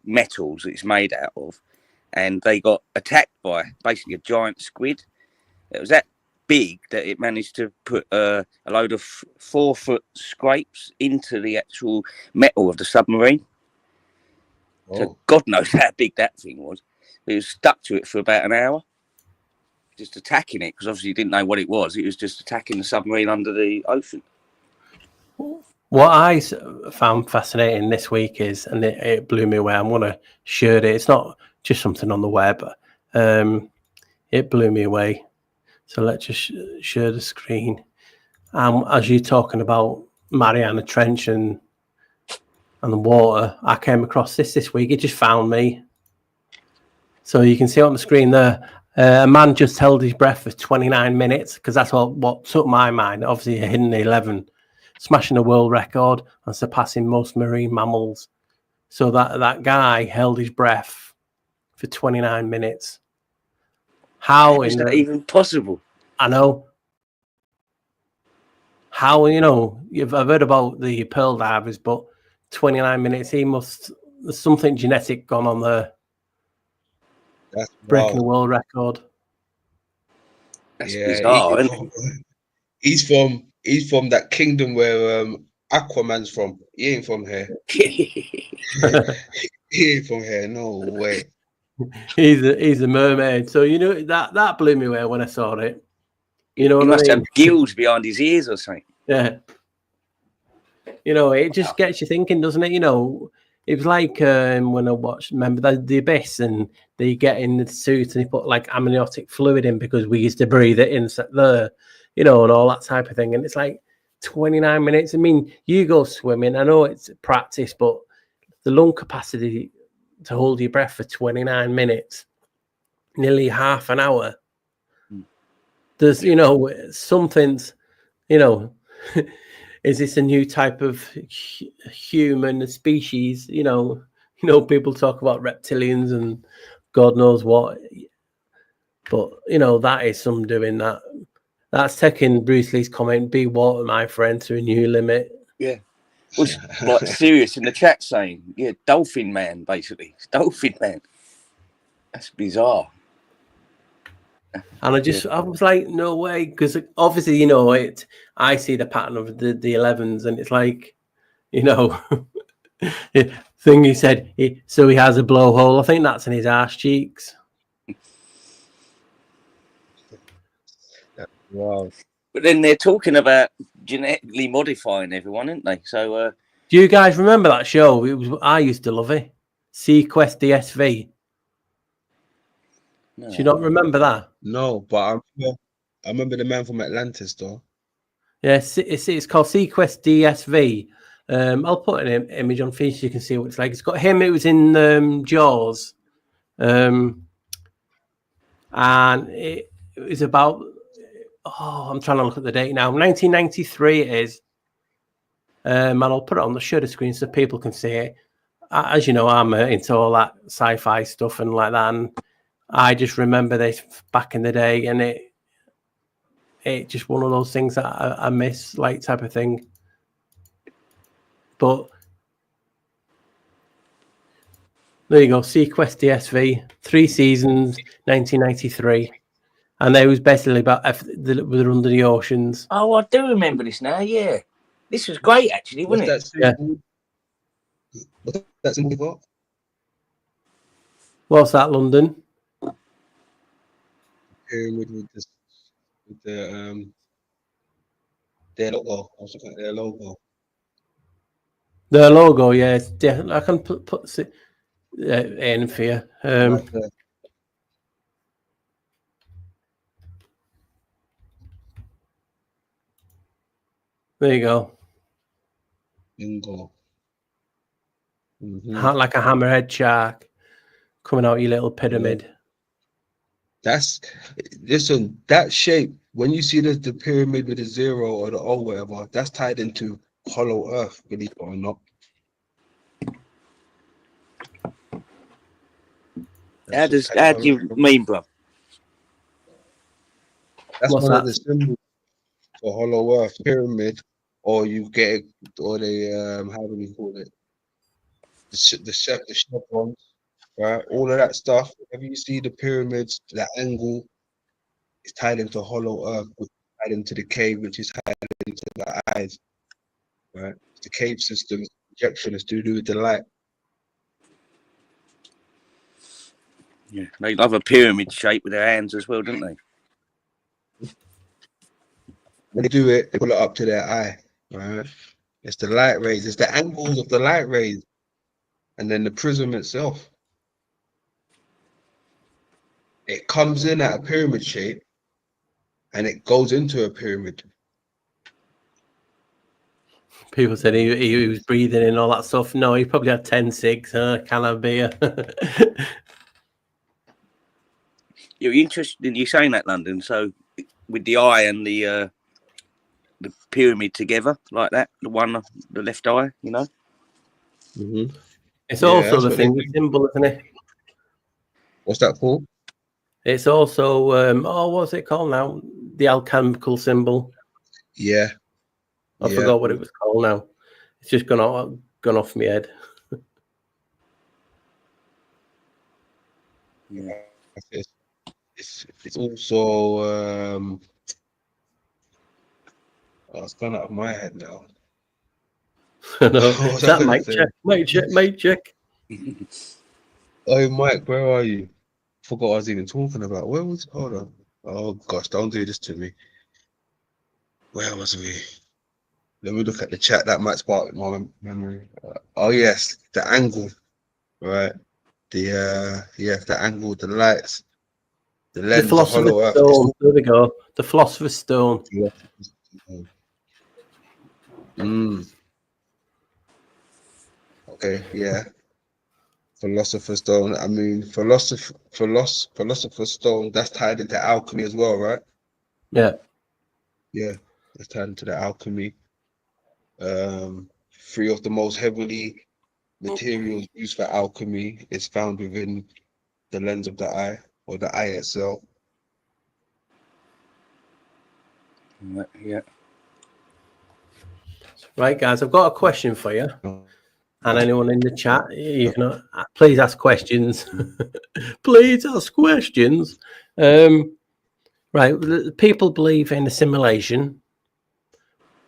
metals that it's made out of, and they got attacked by basically a giant squid. It was that big that it managed to put a load of 4-foot scrapes into the actual metal of the submarine. So God knows how big that thing was. It was stuck to it for about an hour, just attacking it, because obviously you didn't know what it was. It was just attacking the submarine under the ocean. What I found fascinating this week is, and it blew me away, I'm going to share it. It's not just something on the web. It blew me away. So let's just share the screen. As you're talking about Mariana Trench and the water, I came across this week. It just found me. So you can see on the screen there, a man just held his breath for 29 minutes, because that's what took my mind. Obviously, a hidden 11, smashing a world record and surpassing most marine mammals. So that guy held his breath for 29 minutes. How is that even possible? I know. How, I've heard about the pearl divers, but 29 minutes, there's something genetic gone on there. That's breaking the world record. That's bizarre. He's from that kingdom where Aquaman's from. He ain't from here. He ain't from here. No way. He's a mermaid. So that blew me away when I saw it. He must have gills behind his ears or something. Yeah. It just gets you thinking, doesn't it? It was like when I watched, remember the Abyss, and they get in the suit and they put like amniotic fluid in because we used to breathe it in there, and all that type of thing. And it's like 29 minutes. I mean, you go swimming, I know it's practice, but the lung capacity to hold your breath for 29 minutes, nearly half an hour. There's, something's, is this a new type of human species? People talk about reptilians and God knows what, but that is some doing that. That's taking Bruce Lee's comment, "Be water, my friend," to a new limit. Yeah, was like serious in the chat saying, yeah, Dolphin Man, basically. It's Dolphin Man. That's bizarre. And I was like, no way, because obviously, you know, I see the pattern of the 11s, and it's like, you know, thing he said, so he has a blowhole. I think that's in his arse cheeks. Wow. But then they're talking about genetically modifying everyone, aren't they? So, do you guys remember that show? I used to love it. Sequest DSV. no. Do you not remember that? No, but I remember the man from Atlantis, though. Yeah, it's called Sequest DSV. I'll put an image on feed so you can see what it's like. It's got him. It was in Jaws, and it was about. Oh, I'm trying to look at the date now. 1993 it is. And I'll put it on the shutter screen so people can see it. As you know, I'm into all that sci-fi stuff and like that, and I just remember this back in the day, and it just one of those things that I miss, like type of thing. But there you go, Sequest DSV, 3 seasons, 1993, and they was basically about they're under the oceans. Oh, I do remember this now. Yeah, this was great actually, wasn't it? Yeah. What's that symbol for? What's that, London? Pyramid with their logo. I was looking at their logo. Their logo, yeah. I can put it in for you. Right there. There you go. Bingo. Like a hammerhead shark coming out your little pyramid. Listen, that shape, when you see the pyramid with the 0 or the O, whatever, that's tied into Hollow Earth, believe it or not. How do you mean, bro? That's What's one that? of the symbols for Hollow Earth pyramid, or you get it, or they how do we call it? The chevrons, right? All of that stuff. Whenever you see the pyramids, the angle is tied into Hollow Earth, which is tied into the cave, which is tied into the eyes, right? The cave system projection is to do with the light. Yeah, they love a pyramid shape with their hands as well, don't they? When they do it, they pull it up to their eye, right? It's the light rays, it's the angles of the light rays, and then the prism itself. It comes in at a pyramid shape, and it goes into a pyramid. People said he was breathing in all that stuff. No, he probably had 10 cigs, can of beer. You're interested in you saying that, London. So with the eye and the pyramid together like that, the left eye, you know. Mm-hmm. It's Yeah, also that's the what thing, they the symbol, isn't it? What's that for? It's also what's it called now? The alchemical symbol. Yeah. I forgot what it was called now. It's just gone off my head. Yeah. It's also it's gone out of my head now. No, is that Mike check? Oh, Mike, where are you? Forgot what I was even talking about. Where was? Hold on. Oh gosh, don't do this to me. Where was we? Let me look at the chat. That might spark my memory. Oh yes, the angle, right? The angle, the lights, the lens, the Philosopher's Hollow Earth. Stone. There we go. The Philosopher's Stone. Okay, yeah. Philosopher's Stone. I mean, Philosopher's Stone. That's tied into alchemy as well, right? Yeah. Yeah, that's tied into the alchemy. 3 of the most heavily materials used for alchemy is found within the lens of the eye, or the eye itself. Yeah. Right, guys, I've got a question for you. Oh. And anyone in the chat, you can please ask questions. Please ask questions. Right, people believe in assimilation.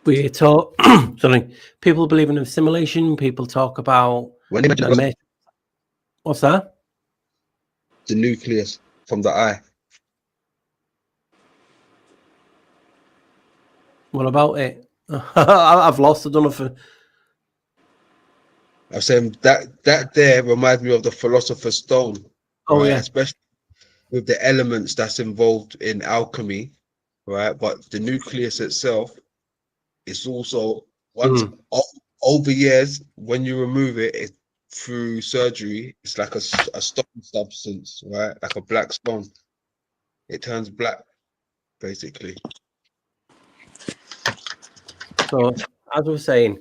We talk. Sorry, people believe in assimilation. People talk about what's that? The nucleus from the eye. What about it? I've lost. I don't know if. I'm saying that there reminds me of the Philosopher's Stone. Oh right? yeah, Especially with the elements that's involved in alchemy, right? But the nucleus itself is also once over years when you remove it through surgery, it's like a stone substance, right? Like a black stone. It turns black, basically. So as I was saying,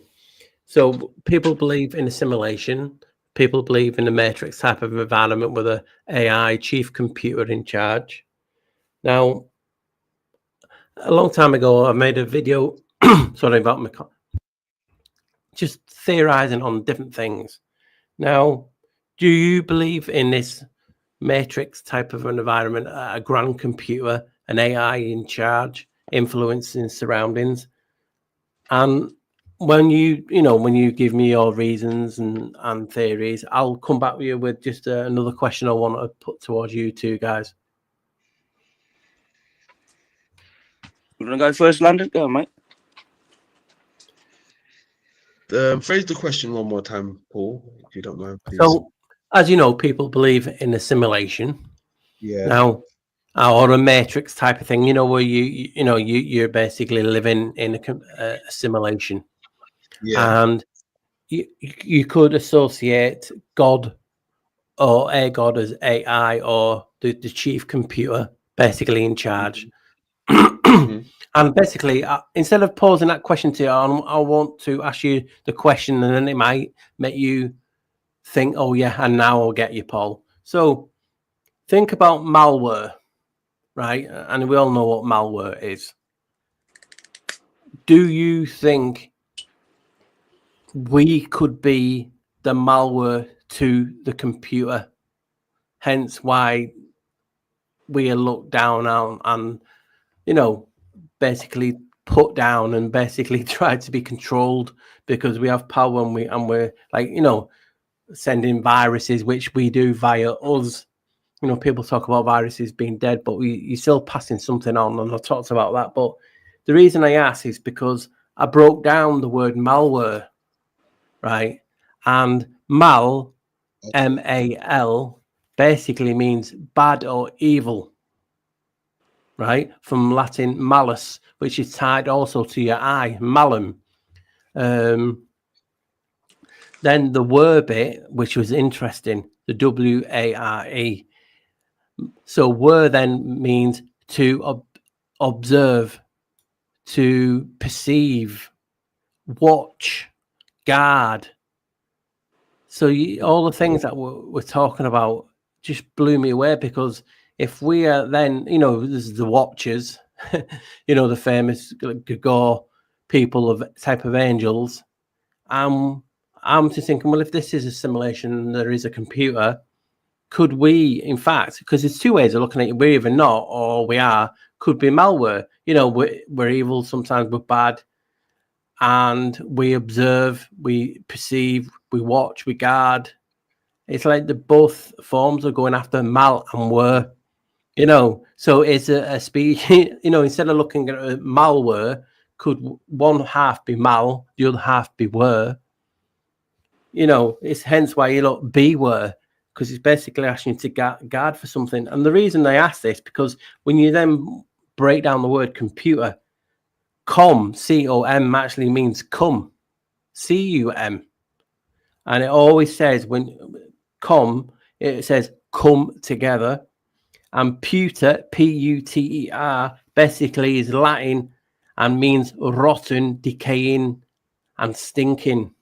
so people believe in assimilation. People believe in the matrix type of environment with a AI chief computer in charge. Now, a long time ago, I made a video, sorry about my, just theorizing on different things. Now, do you believe in this matrix type of an environment, a grand computer, an AI in charge, influencing surroundings? And when you give me your reasons and theories, I'll come back with you with just another question I want to put towards you two guys. You want to go first, London? Go on, mate. Phrase the question one more time, Paul, if you don't mind, please. So, as you know, people believe in assimilation. Yeah. Now, or a matrix type of thing, where you're basically living in a simulation. Yeah. And you could associate God or a God as AI or the chief computer basically in charge. And basically, instead of posing that question to you, I want to ask you the question, and then it might make you think, oh yeah, and now I'll get you, Paul. So think about malware, right? And we all know what malware is. Do you think we could be the malware to the computer? Hence why we are looked down on and, basically put down and basically try to be controlled because we have power and we're like, sending viruses, which we do via us. People talk about viruses being dead, but you're still passing something on, and I talked about that. But the reason I ask is because I broke down the word malware, right? And mal, M-A-L, basically means bad or evil, right? From Latin malus, which is tied also to your eye, malum. Then the were bit, which was interesting, the W-A-R-E. So were then means to observe, to perceive, watch, guard. So all the things that we're talking about just blew me away, because if we are then, there's the watchers, the famous Gagor people of type of angels. I'm just thinking, well, if this is a simulation and there is a computer, could we, in fact, because there's two ways of looking at it, we're either not or we are, could be malware. We're evil, sometimes we're bad, and we observe, we perceive, we watch, we guard. It's like the both forms are going after mal and were, so it's a species, instead of looking at malware, could one half be mal, the other half be were? It's hence why you look beware, because it's basically asking you to guard for something. And the reason I ask this, because when you then break down the word computer, C-O-M actually means come, C-U-M. And it always says when it says come together. And puter, P-U-T-E-R, basically is Latin and means rotten, decaying, and stinking.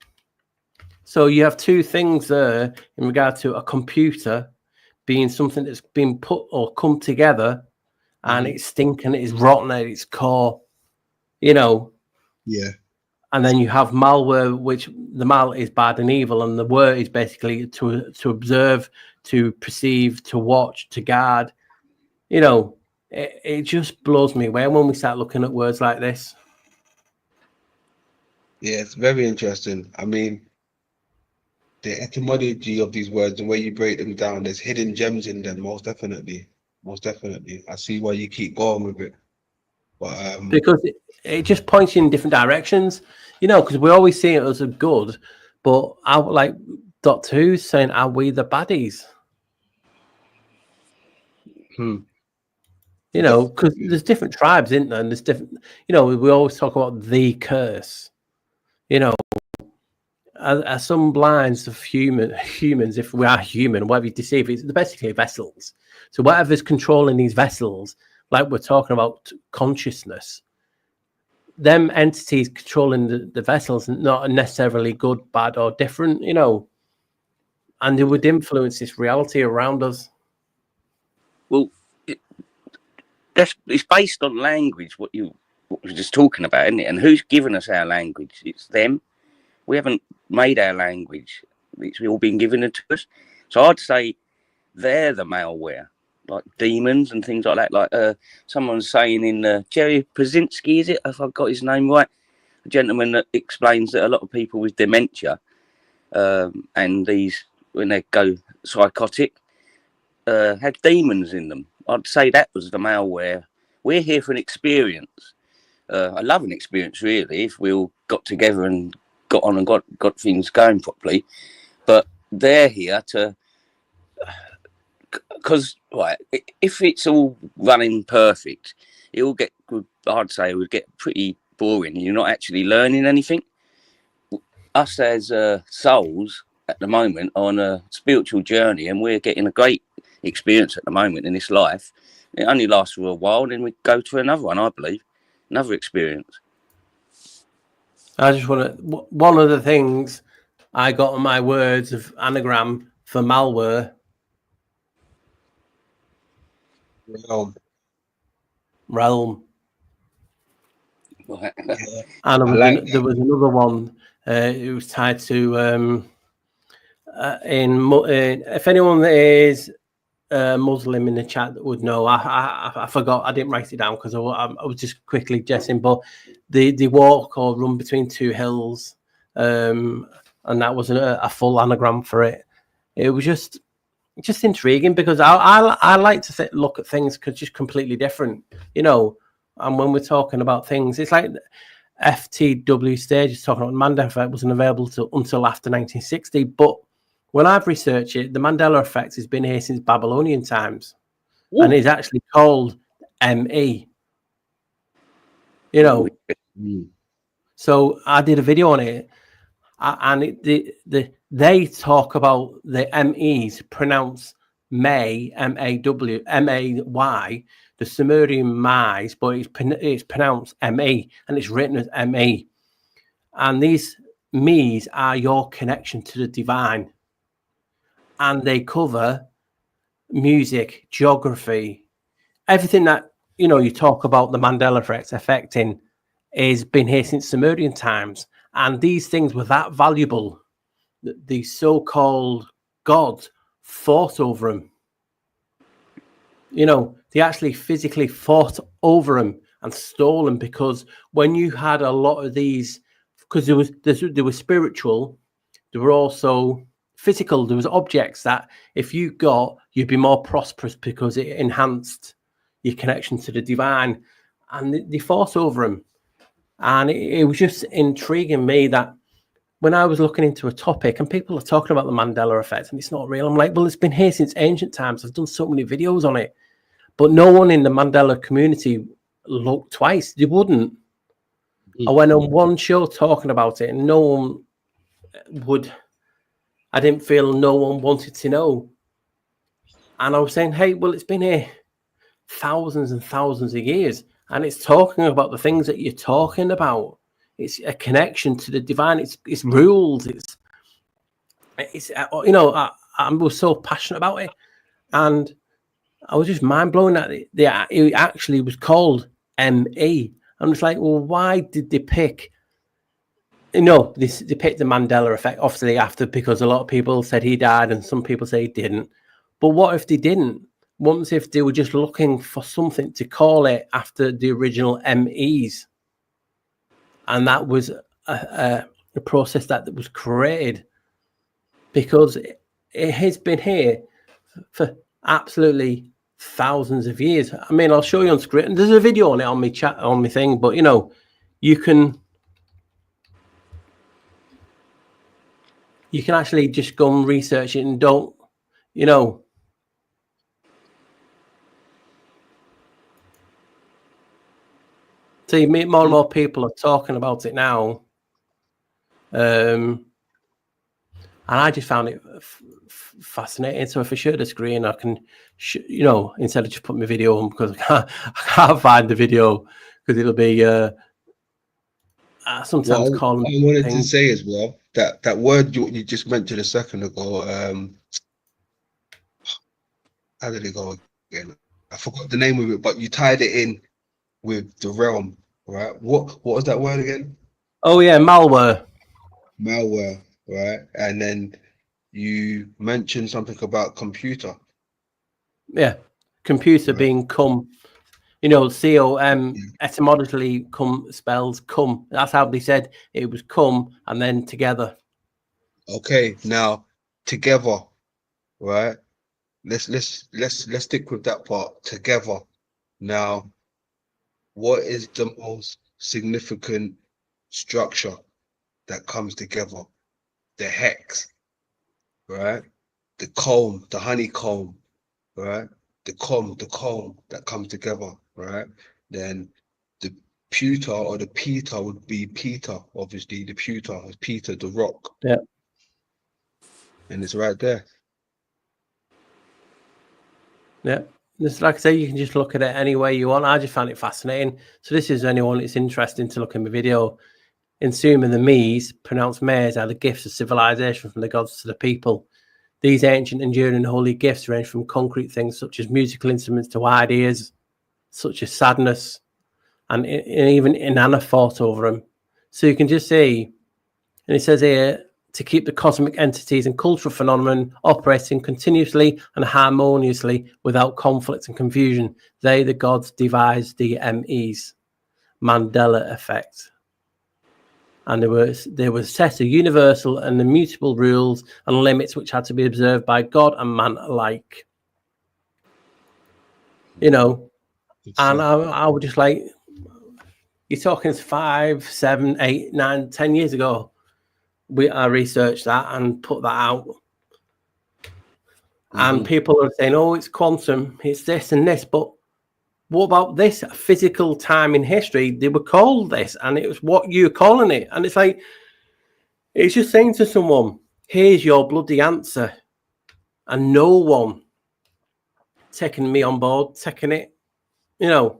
So you have two things there in regard to a computer being something that's been put or come together, and it's stinking, it's rotten at its core, Yeah. And then you have malware, which the mal is bad and evil, and the word is basically to observe, to perceive, to watch, to guard. You know, it just blows me away when we start looking at words like this. Yeah, it's very interesting. I mean, the etymology of these words, the way you break them down, there's hidden gems in them, most definitely. Most definitely. I see why you keep going with it. But Because it just points you in different directions, you know, because we always see it as a good, but I like Doctor Who's saying, are we the baddies? You know, because there's different tribes, isn't there? And there's different, you know, we always talk about the curse. You know, are some blinds of humans, if we are human, whatever you deceive, it's basically vessels. So whatever's controlling these vessels, like we're talking about consciousness, them entities controlling the vessels, not necessarily good, bad, or different, you know, and they would influence this reality around us. Well, it's based on language. What we were just talking about, isn't it? And who's given us our language? It's them. We haven't made our language. It's all been given to us. So I'd say they're the malware, like demons and things like that. Like someone's saying in Jerry Brzezinski, is it? If I've got his name right, a gentleman that explains that a lot of people with dementia and these, when they go psychotic, had demons in them. I'd say that was the malware. We're here for an experience. I love an experience, really, if we all got together and got on and got things going properly. But they're here to, because right, if it's all running perfect, it will get good. I'd say it would get pretty boring. You're not actually learning anything. Us as souls at the moment on a spiritual journey, and we're getting a great experience at the moment in this life. It only lasts for a while, and then we go to another one, I believe, another experience. I just want to, one of the things I got on my words of anagram for malware. Realm. And there was another one. It was tied to if anyone is Muslim in the chat that would know, I forgot, I didn't write it down because I was just quickly guessing, but they walk or run between two hills, and that was a full anagram for it. It was just intriguing because I like to look at things just completely different, you know. And when we're talking about things, it's like FTW stage is talking about Mandela effect wasn't available until after 1960, but when I've researched it, the Mandela effect has been here since Babylonian times. Ooh. And it's actually called ME. You know, so I did a video on it, and they talk about the MEs pronounce May, M-A-W, M-A-Y, the Sumerian Mai's, but it's pronounced M-E, and it's written as M-E. And these me's are your connection to the divine. And they cover music, geography, everything that, you know, you talk about the Mandela effect affecting is been here since Sumerian times. And these things were that valuable that the so-called gods fought over them. You know, they actually physically fought over them and stole them, because when you had a lot of these, because there was spiritual, there were also physical. There was objects that if you got, you'd be more prosperous because it enhanced your connection to the divine, and they fought over them. And it was just intriguing me that when I was looking into a topic and people are talking about the Mandela effect and it's not real, I'm like, well, it's been here since ancient times. I've done so many videos on it, but no one in the Mandela community looked twice. They wouldn't. I went on one show talking about it and no one would. I didn't feel no one wanted to know. And I was saying, hey, well, it's been here thousands and thousands of years, and it's talking about the things that you're talking about. It's a connection to the divine. It's rules. It's you know, I was so passionate about it, and I was just mind blown that it actually was called ME. I'm just like, well, why did they pick this depict the Mandela effect, obviously, after, because a lot of people said he died and some people say he didn't. But what if they didn't? What if they were just looking for something to call it after the original MEs? And that was a process that was created, because it has been here for absolutely thousands of years. I mean, I'll show you on screen. And there's a video on it on my chat, on my thing, but you can actually just go and research it, and don't, so you meet more and more people are talking about it now. And I just found it fascinating. So if I share the screen, I can, instead of just putting my video on, because I can't find the video, because it'll be sometimes calling. I wanted to say as well that word you just mentioned a second ago. How did it go again? I forgot the name of it, but you tied it in with the realm, right? What was that word again? Oh yeah, malware. Malware, right? And then you mentioned something about computer. Yeah, computer, right. Being cum, COM, etymologically cum spells come. That's how they said it was come, and then together. Okay, now together, right? Let's stick with that part, together. Now, what is the most significant structure that comes together? The hex, right? The comb, the honeycomb, right? The comb that comes together, right? Then the pewter or the Peter would be Peter, obviously. The pewter is Peter, the rock. Yeah. And it's right there. Yeah. Just like I say, you can just look at it any way you want. I just found it fascinating. So this is anyone it's interesting to look in the video. In Sumer, the Mies, pronounced Mays, are the gifts of civilization from the gods to the people. These ancient, enduring, holy gifts range from concrete things such as musical instruments to ideas such as sadness, and even inanna fought over them. So you can just see, and it says here, to keep the cosmic entities and cultural phenomenon operating continuously and harmoniously without conflict and confusion, they, the gods, devised the MEs, Mandela effect. And there was set of universal and immutable rules and limits which had to be observed by God and man alike. And I would just like, you're talking 5, 7, 8, 9, 10 years ago. I researched that and put that out. And people are saying, oh, it's quantum, it's this and this. But what about this physical time in history? They were called this, and it was what you're calling it. And it's like, it's just saying to someone, here's your bloody answer. And no one taking me on board, taking it, Yeah,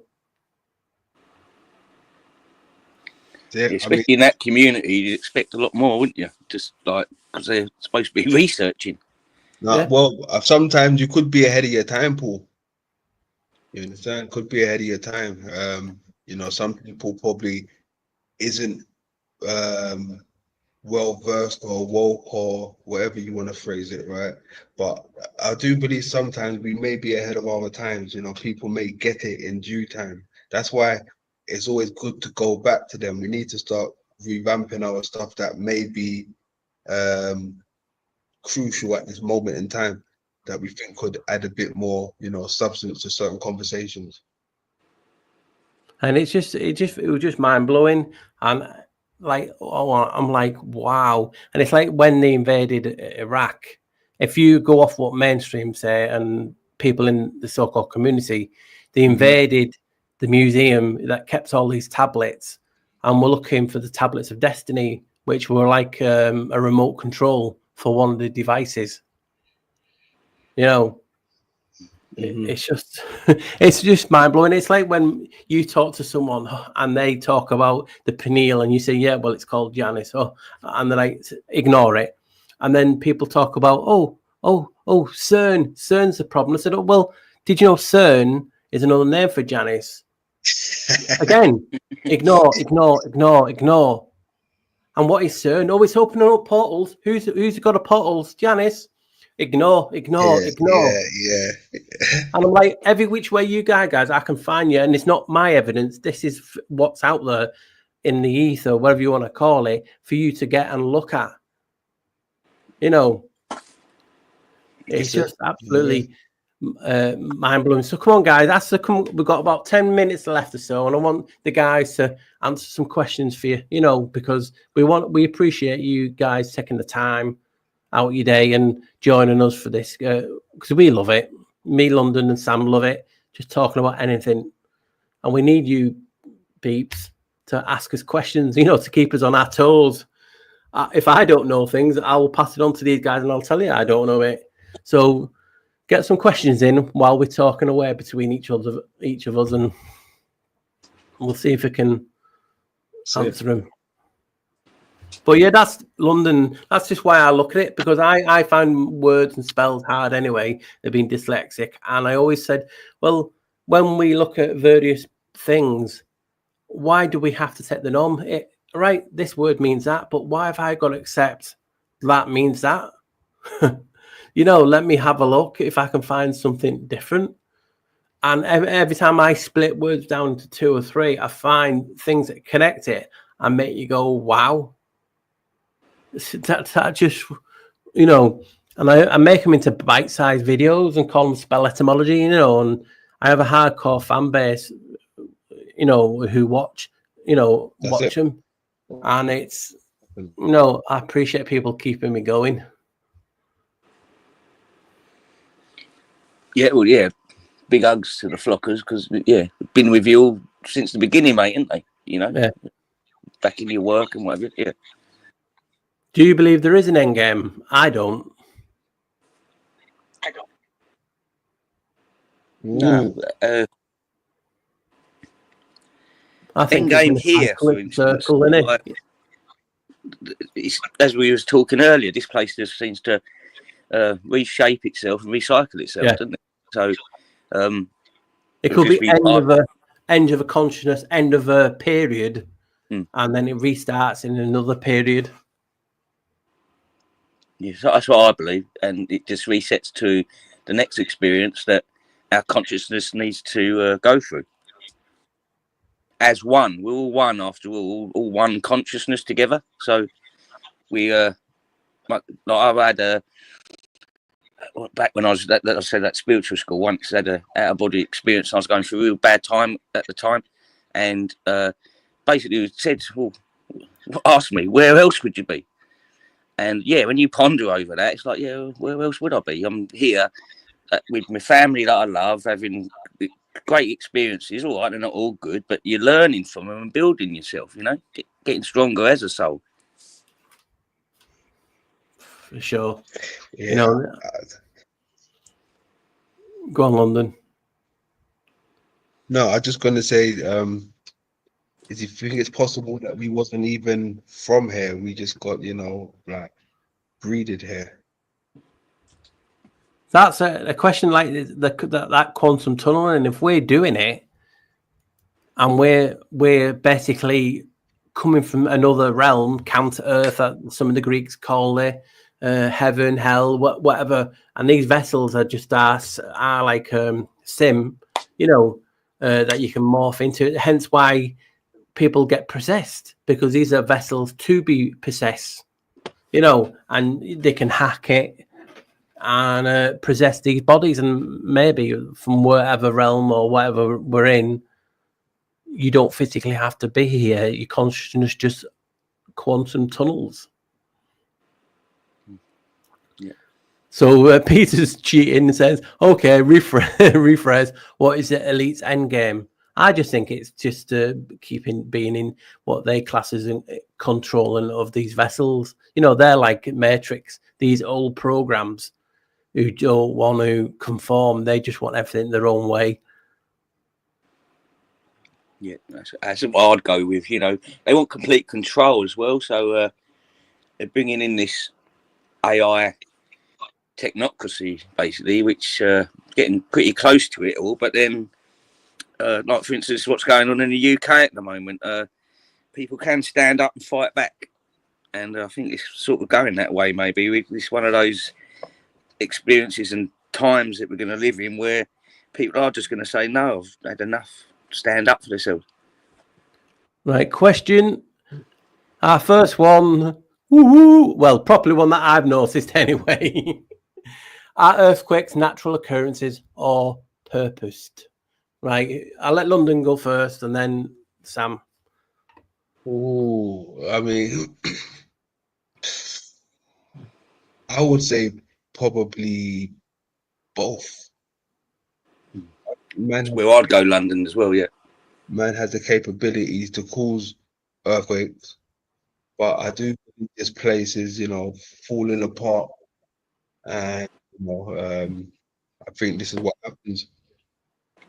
especially in that community, you'd expect a lot more, wouldn't you? Just like, because they're supposed to be researching. No, yeah. Well, sometimes you could be ahead of your time, Paul. You understand? Could be ahead of your time. Some people probably isn't well versed or woke or whatever you want to phrase it, right? But I do believe sometimes we may be ahead of our times. People may get it in due time. That's why it's always good to go back to them. We need to start revamping our stuff that may be crucial at this moment in time, that we think could add a bit more, substance to certain conversations. And it was just mind blowing, and like, I'm like, wow. And it's like when they invaded Iraq. If you go off what mainstream say and people in the so-called community, they invaded the museum that kept all these tablets, and were looking for the tablets of destiny, which were like a remote control for one of the devices. It's just mind blowing. It's like when you talk to someone and they talk about the pineal, and you say, yeah, well, it's called Janice, and then I ignore it, and then people talk about, CERN's the problem. I said, oh, well, did you know CERN is another name for Janice? Again, ignore. And what is CERN? Oh, it's opening up portals. Who's got a portals? Janice. Ignore. Yeah. And I'm like, every which way you guys, I can find you. And it's not my evidence. This is what's out there in the ether, whatever you want to call it, for you to get and look at. You know, it's just absolutely mind blowing. So come on, guys. We've got about 10 minutes left or so, and I want the guys to answer some questions for you. You know, because we appreciate you guys taking the time out your day and joining us for this because we love it. Me, London, and Sam love it. Just talking about anything, and we need you, peeps, to ask us questions. You know, to keep us on our toes. If I don't know things, I will pass it on to these guys, and I'll tell you I don't know it. So get some questions in while we're talking away between each of us, and we'll see if we can answer them. But yeah, that's London. That's just why I look at it, because I find words and spells hard anyway. They've been dyslexic. And I always said, well, when we look at various things, why do we have to set the norm? Right, this word means that, but why have I got to accept that means that? You know, let me have a look if I can find something different. And every time I split words down into 2 or 3, I find things that connect it and make you go, wow. That just, you know, and I make them into bite-sized videos and call them spell etymology, you know, and I have a hardcore fan base, you know, who watch them. And it's, you know, I appreciate people keeping me going. Yeah, well, yeah. Big hugs to the flockers, because, yeah, been with you all since the beginning, mate, haven't they? You know, back in your work and whatever, yeah. Do you believe there is an end game? I don't. No. I think end game here, for instance, like, as we was talking earlier, this place just seems to reshape itself and recycle itself, doesn't it? So it could be end of a consciousness, end of a period, and then it restarts in another period. Yeah, so that's what I believe, and it just resets to the next experience that our consciousness needs to go through. As one, we're all one after all one consciousness together. So we, like I've had back when I was that spiritual school once, I had a out of body experience. I was going through a real bad time at the time, and basically it said, "Well, ask me, where else would you be?" And yeah, when you ponder over that, it's like, yeah, where else would I be? I'm here with my family that I love, having great experiences. All right, they're not all good, but you're learning from them and building yourself, you know, getting stronger as a soul. For sure. Yeah. You know, go on, London. No, I'm just going to say, is you think it's possible that we wasn't even from here? We just got, you know, like breeded here. That's a question like that quantum tunnel, and if we're doing it, and we're basically coming from another realm, counter Earth, some of the Greeks call it heaven, hell, whatever, and these vessels are just are like sim, you know, that you can morph into. Hence why people get possessed, because these are vessels to be possessed, you know, and they can hack it and possess these bodies, and maybe from whatever realm or whatever we're in, you don't physically have to be here. Your consciousness just quantum tunnels. Yeah. So Peter's cheating and says, okay, rephrase, what is the elite's end game? I just think it's just being in what they class as controlling of these vessels. You know, they're like Matrix, these old programs who don't want to conform. They just want everything their own way. Yeah, that's what I'd go with. You know, they want complete control as well. So they're bringing in this AI technocracy, basically, which getting pretty close to it all. But then, like for instance, what's going on in the UK at the moment, people can stand up and fight back. and I think it's sort of going that way. Maybe it's one of those experiences and times that we're going to live in where people are just going to say, "No, I've had enough. Stand up for themselves." Right, question. Our first one, woo-hoo, well, probably one that I've noticed anyway. Are earthquakes natural occurrences or purposed? Right, I'll let London go first and then Sam. Oh, I mean, I would say probably both. That's where I'd go, London as well. Yeah. Man has the capabilities to cause earthquakes, but I do believe this place is, falling apart, and I think this is what happens.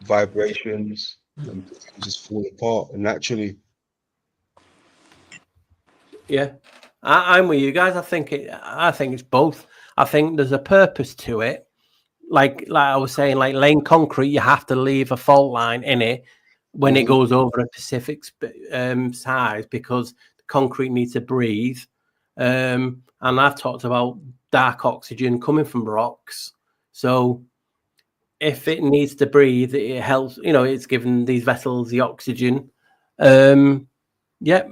Vibrations and things just fall apart naturally. Yeah, I'm with you guys. I think it's both. I think there's a purpose to it. Like I was saying, like laying concrete, you have to leave a fault line in it when it goes over a specific size because the concrete needs to breathe. And I've talked about dark oxygen coming from rocks. So if it needs to breathe, it helps. It's giving these vessels the oxygen. Yeah,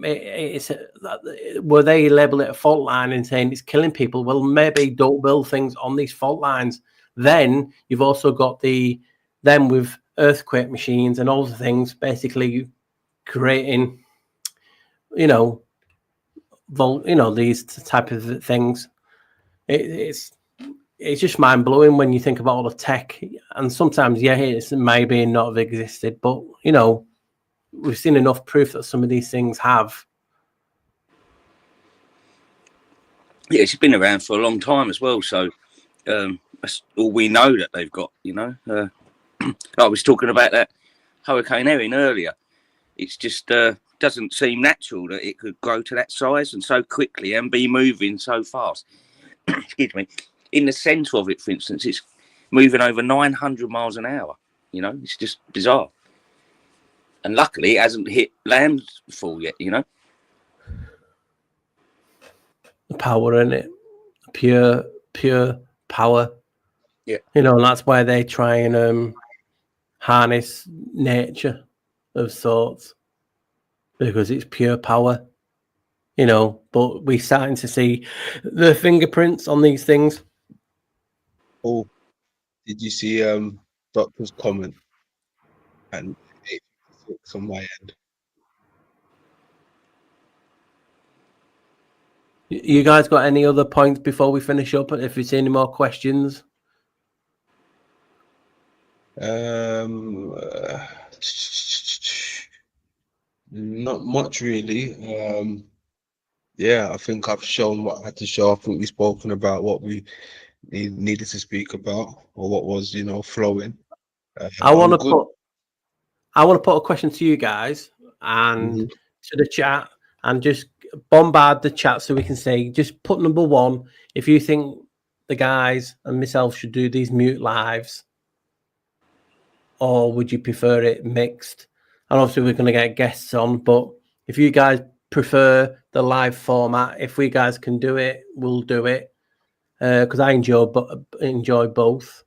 were they label it a fault line and saying it's killing people? Well, maybe don't build things on these fault lines. Then you've also got them with earthquake machines and all the things, basically creating, these type of things. It's just mind blowing when you think about all the tech. And sometimes, yeah, it's maybe not have existed, but we've seen enough proof that some of these things have. Yeah, it's been around for a long time as well. So that's all we know that they've got. I was talking about that Hurricane Erin earlier. It's just doesn't seem natural that it could grow to that size and so quickly and be moving so fast. Excuse me. In the centre of it, for instance, it's moving over 900 miles an hour. It's just bizarre. And luckily, it hasn't hit landfall yet. The power in it, pure power. Yeah. And that's why they try and harness nature of sorts because it's pure power. But we're starting to see the fingerprints on these things. Oh, did you see Doctor's comment? And 856 on my end. You guys got any other points before we finish up? If you see any more questions? Not much really. Yeah, I think I've shown what I had to show. I think we've spoken about what we needed to speak about, or what was, flowing. I want to put a question to you guys and to the chat, and just bombard the chat so we can say. Just put number one if you think the guys and myself should do these mute lives, or would you prefer it mixed? And obviously we're going to get guests on, but if you guys prefer the live format, if we guys can do it, we'll do it because I enjoy both.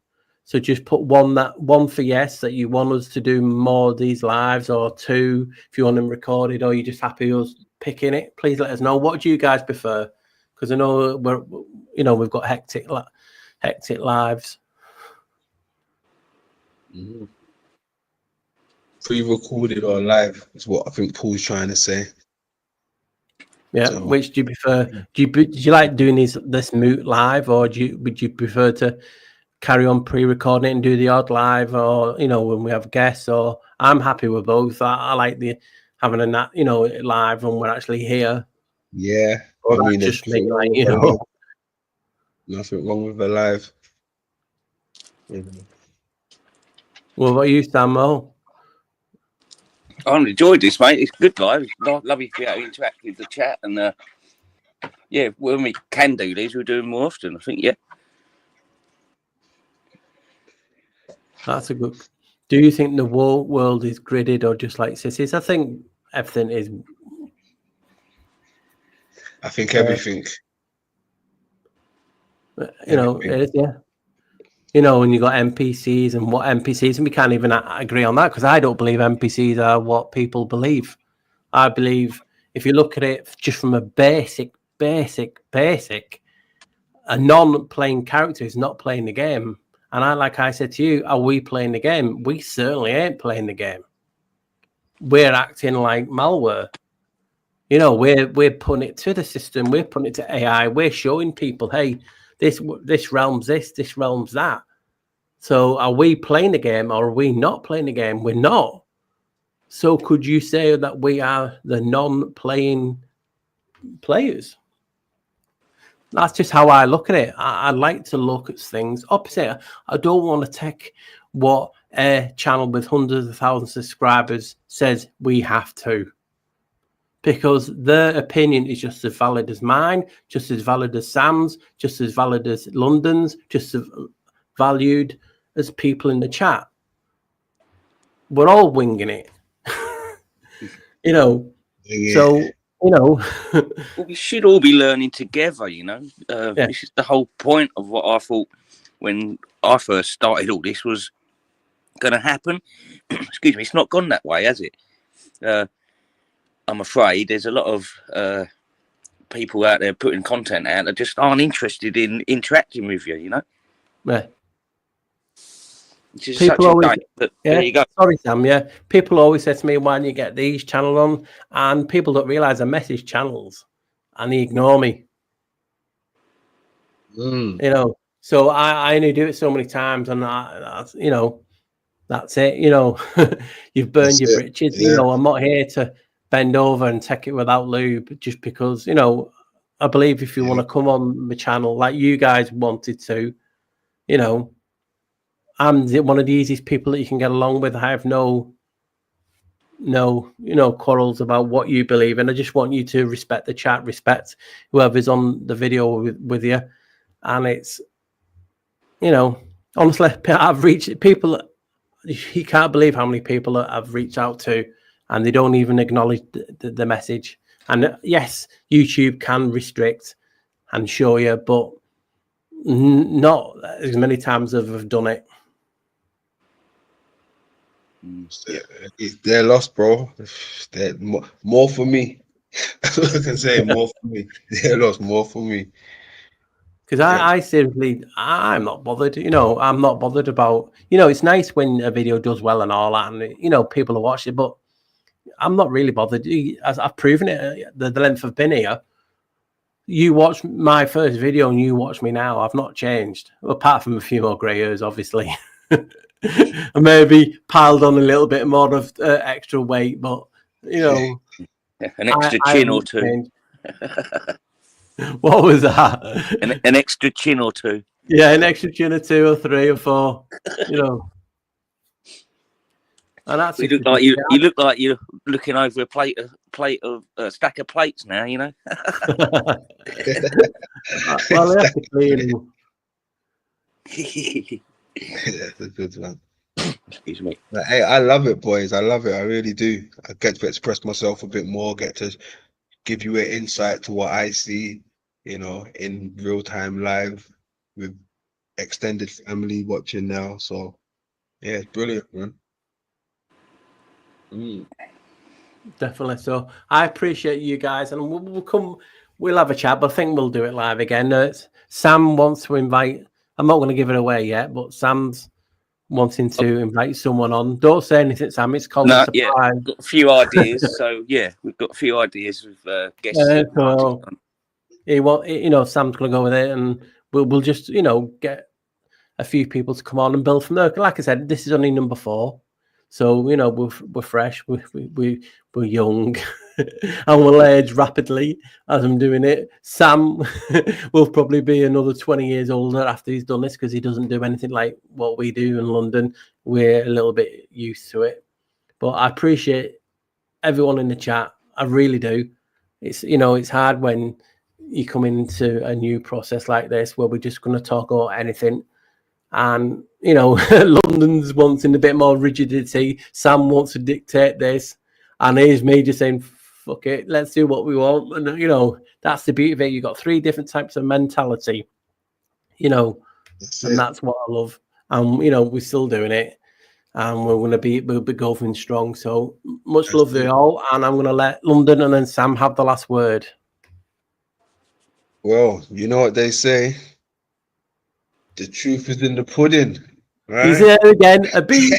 So just put one for yes, that you want us to do more of these lives, or two if you want them recorded, or you're just happy us picking it. Please let us know. What do you guys prefer? Because I know we've got hectic lives. Pre-recorded or live is what I think Paul's trying to say. Yeah, so, which do you prefer? Do you like doing this Moot live, or would you prefer to carry on pre-recording it and do the odd live, or when we have guests? Or I'm happy with both. I like having live when we're actually here. Yeah, or I mean, just me, nothing wrong with a live. What about you, Samo? I enjoyed this, mate. It's good live. It's lovely to be able to interact with the chat, and yeah, when we can do these, we'll do them more often. I think, yeah. That's a good. Do you think the world is gridded or just like cities? I think everything is. I think everything. You know, it is, yeah. You know, when you got NPCs and what NPCs, and we can't even agree on that because I don't believe NPCs are what people believe. I believe if you look at it just from a basic, a non-playing character is not playing the game. And like I said to you, are we playing the game? We certainly ain't playing the game. We're acting like malware. You know, we're putting it to the system. We're putting it to AI. We're showing people, hey, this realm's this realm's that. So are we playing the game or are we not playing the game? We're not. So could you say that we are the non-playing players? That's just how I look at it. I like to look at things opposite. I don't want to take what a channel with hundreds of thousands of subscribers says we have to. Because their opinion is just as valid as mine, just as valid as Sam's, just as valid as London's, just as valued as people in the chat. We're all winging it. You know, so, you know. Well, we should all be learning together, you know. This is the whole point of what I thought when I first started all this was going to happen. Excuse me, it's not gone that way, has it? I'm afraid there's a lot of people out there putting content out that just aren't interested in interacting with you, you know? Yeah. Which is such a shame, but there you go. Sorry, Sam, yeah. People always say to me, why don't you get these channels on? And people don't realise I message channels and they ignore me. You know, so I only do it so many times and, you know, that's it. You know, you've burned your bridges. Yeah. You know, I'm not here to bend over and take it without lube just because, you know, I believe if you want to come on the channel like you guys wanted to, you know, I'm one of the easiest people that you can get along with. I have no, you know, quarrels about what you believe. And I just want you to respect the chat, respect whoever's on the video with you. And it's, you know, honestly, I've reached people, you can't believe how many people I've reached out to and they don't even acknowledge the message. And yes, YouTube can restrict and show you, but not as many times as I've done it. They're lost, bro. They're more for me. That's what I can say. More for me. They're lost. More for me. Because I seriously, I'm not bothered. You know, I'm not bothered about. You know, it's nice when a video does well and all that, and you know, people are watching it. But I'm not really bothered. As I've proven it, the length I've been here. You watched my first video and you watch me now. I've not changed, apart from a few more grey hairs, obviously. I maybe piled on a little bit more of extra weight, but you know, an extra chin or two. What was that? An extra chin or two. Yeah, an extra chin or 2 or 3 or 4. You know, and that's you look like you look like you're looking over a stack of plates now. You know. Well, they have to clean them. That's a good one. Excuse me. Hey, I love it, boys. I love it. I really do. I get to express myself a bit more, get to give you an insight to what I see, you know, in real time live with extended family watching now. So yeah, it's brilliant, man. Definitely. So I appreciate you guys, and we'll have a chat, but I think we'll do it live again. Sam wants to invite. I'm not going to give it away yet, but Sam's wanting to invite someone on. Don't say anything, Sam. It's called a surprise. Yeah, got a few ideas. So yeah, we've got a few ideas with guests. So you know, Sam's going to go with it, and we'll just, you know, get a few people to come on and build from there. Like I said, this is only number 4. So, you know, we're fresh, we're young, and we'll age rapidly as I'm doing it. Sam will probably be another 20 years older after he's done this because he doesn't do anything like what we do in London. We're a little bit used to it. But I appreciate everyone in the chat. I really do. It's, you know, it's hard when you come into a new process like this where we're just going to talk about anything. And, you know, London's wanting a bit more rigidity. Sam wants to dictate this. And here's me just saying, fuck it, let's do what we want. And you know, that's the beauty of it. You've got 3 different types of mentality, you know, and that's what I love. And you know, we're still doing it, and we'll be going strong. So much love to you all, and I'm gonna let London and then Sam have the last word. Well, you know what they say. The truth is in the pudding, right? He's there again. A beat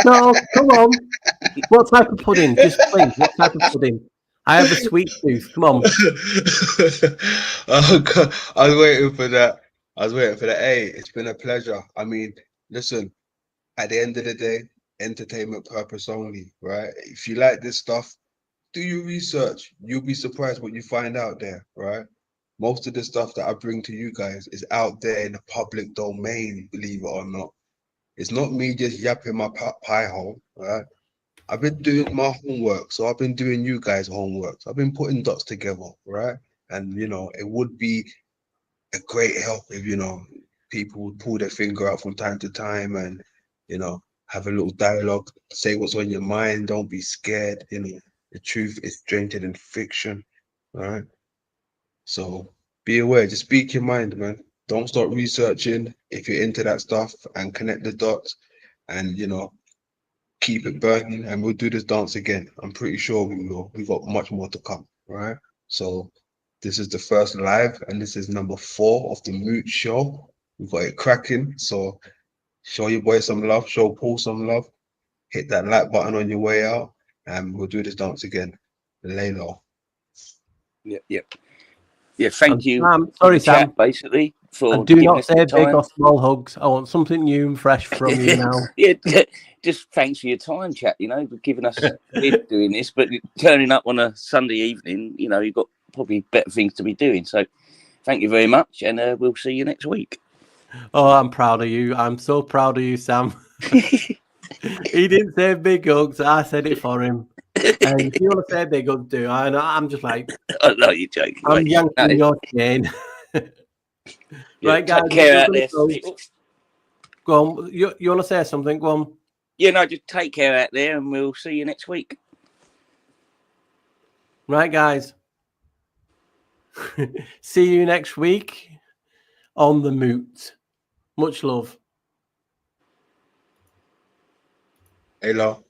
talk. Come on. What type of pudding? Just please. What type of pudding? I have a sweet tooth. Come on. Oh God, I was waiting for that. I was waiting for that. Hey, it's been a pleasure. I mean, listen, at the end of the day, entertainment purpose only, right? If you like this stuff, do your research. You'll be surprised what you find out there, right? Most of the stuff that I bring to you guys is out there in the public domain, believe it or not. It's not me just yapping my pie hole, right? I've been doing my homework, so I've been doing you guys' homework. So I've been putting dots together, right? And you know, it would be a great help if you know people would pull their finger out from time to time and you know have a little dialogue, say what's on your mind. Don't be scared. You know, the truth is stranger than fiction, right? So be aware. Just speak your mind, man. Don't start researching if you're into that stuff and connect the dots, and you know keep it burning, and we'll do this dance again. I'm pretty sure we will. We've got much more to come, right? So this is the first live, and this is number 4 of the Moot show. We've got it cracking. So show your boy some love, show Paul some love, hit that like button on your way out, and we'll do this dance again. Lay low. Yeah, thank you. Sorry, Sam. Chat, basically, for And do giving not us say the big time. or small hugs. I want something new and fresh from you now. Yeah, just thanks for your time, chat. You know, for giving us we're doing this, but turning up on a Sunday evening, you know, you've got probably better things to be doing. So, thank you very much, and we'll see you next week. Oh, I'm proud of you. I'm so proud of you, Sam. He didn't say big hugs. I said it for him. And if you want to say big hugs, do I know? I'm just like, I know you're joking. I'm Mate. yanking your chain. Right, guys. Take care out there. Go on. You want to say something? Go on. Yeah, no, just take care out there, and we'll see you next week. Right, guys. See you next week on the Moot. Much love. Hello.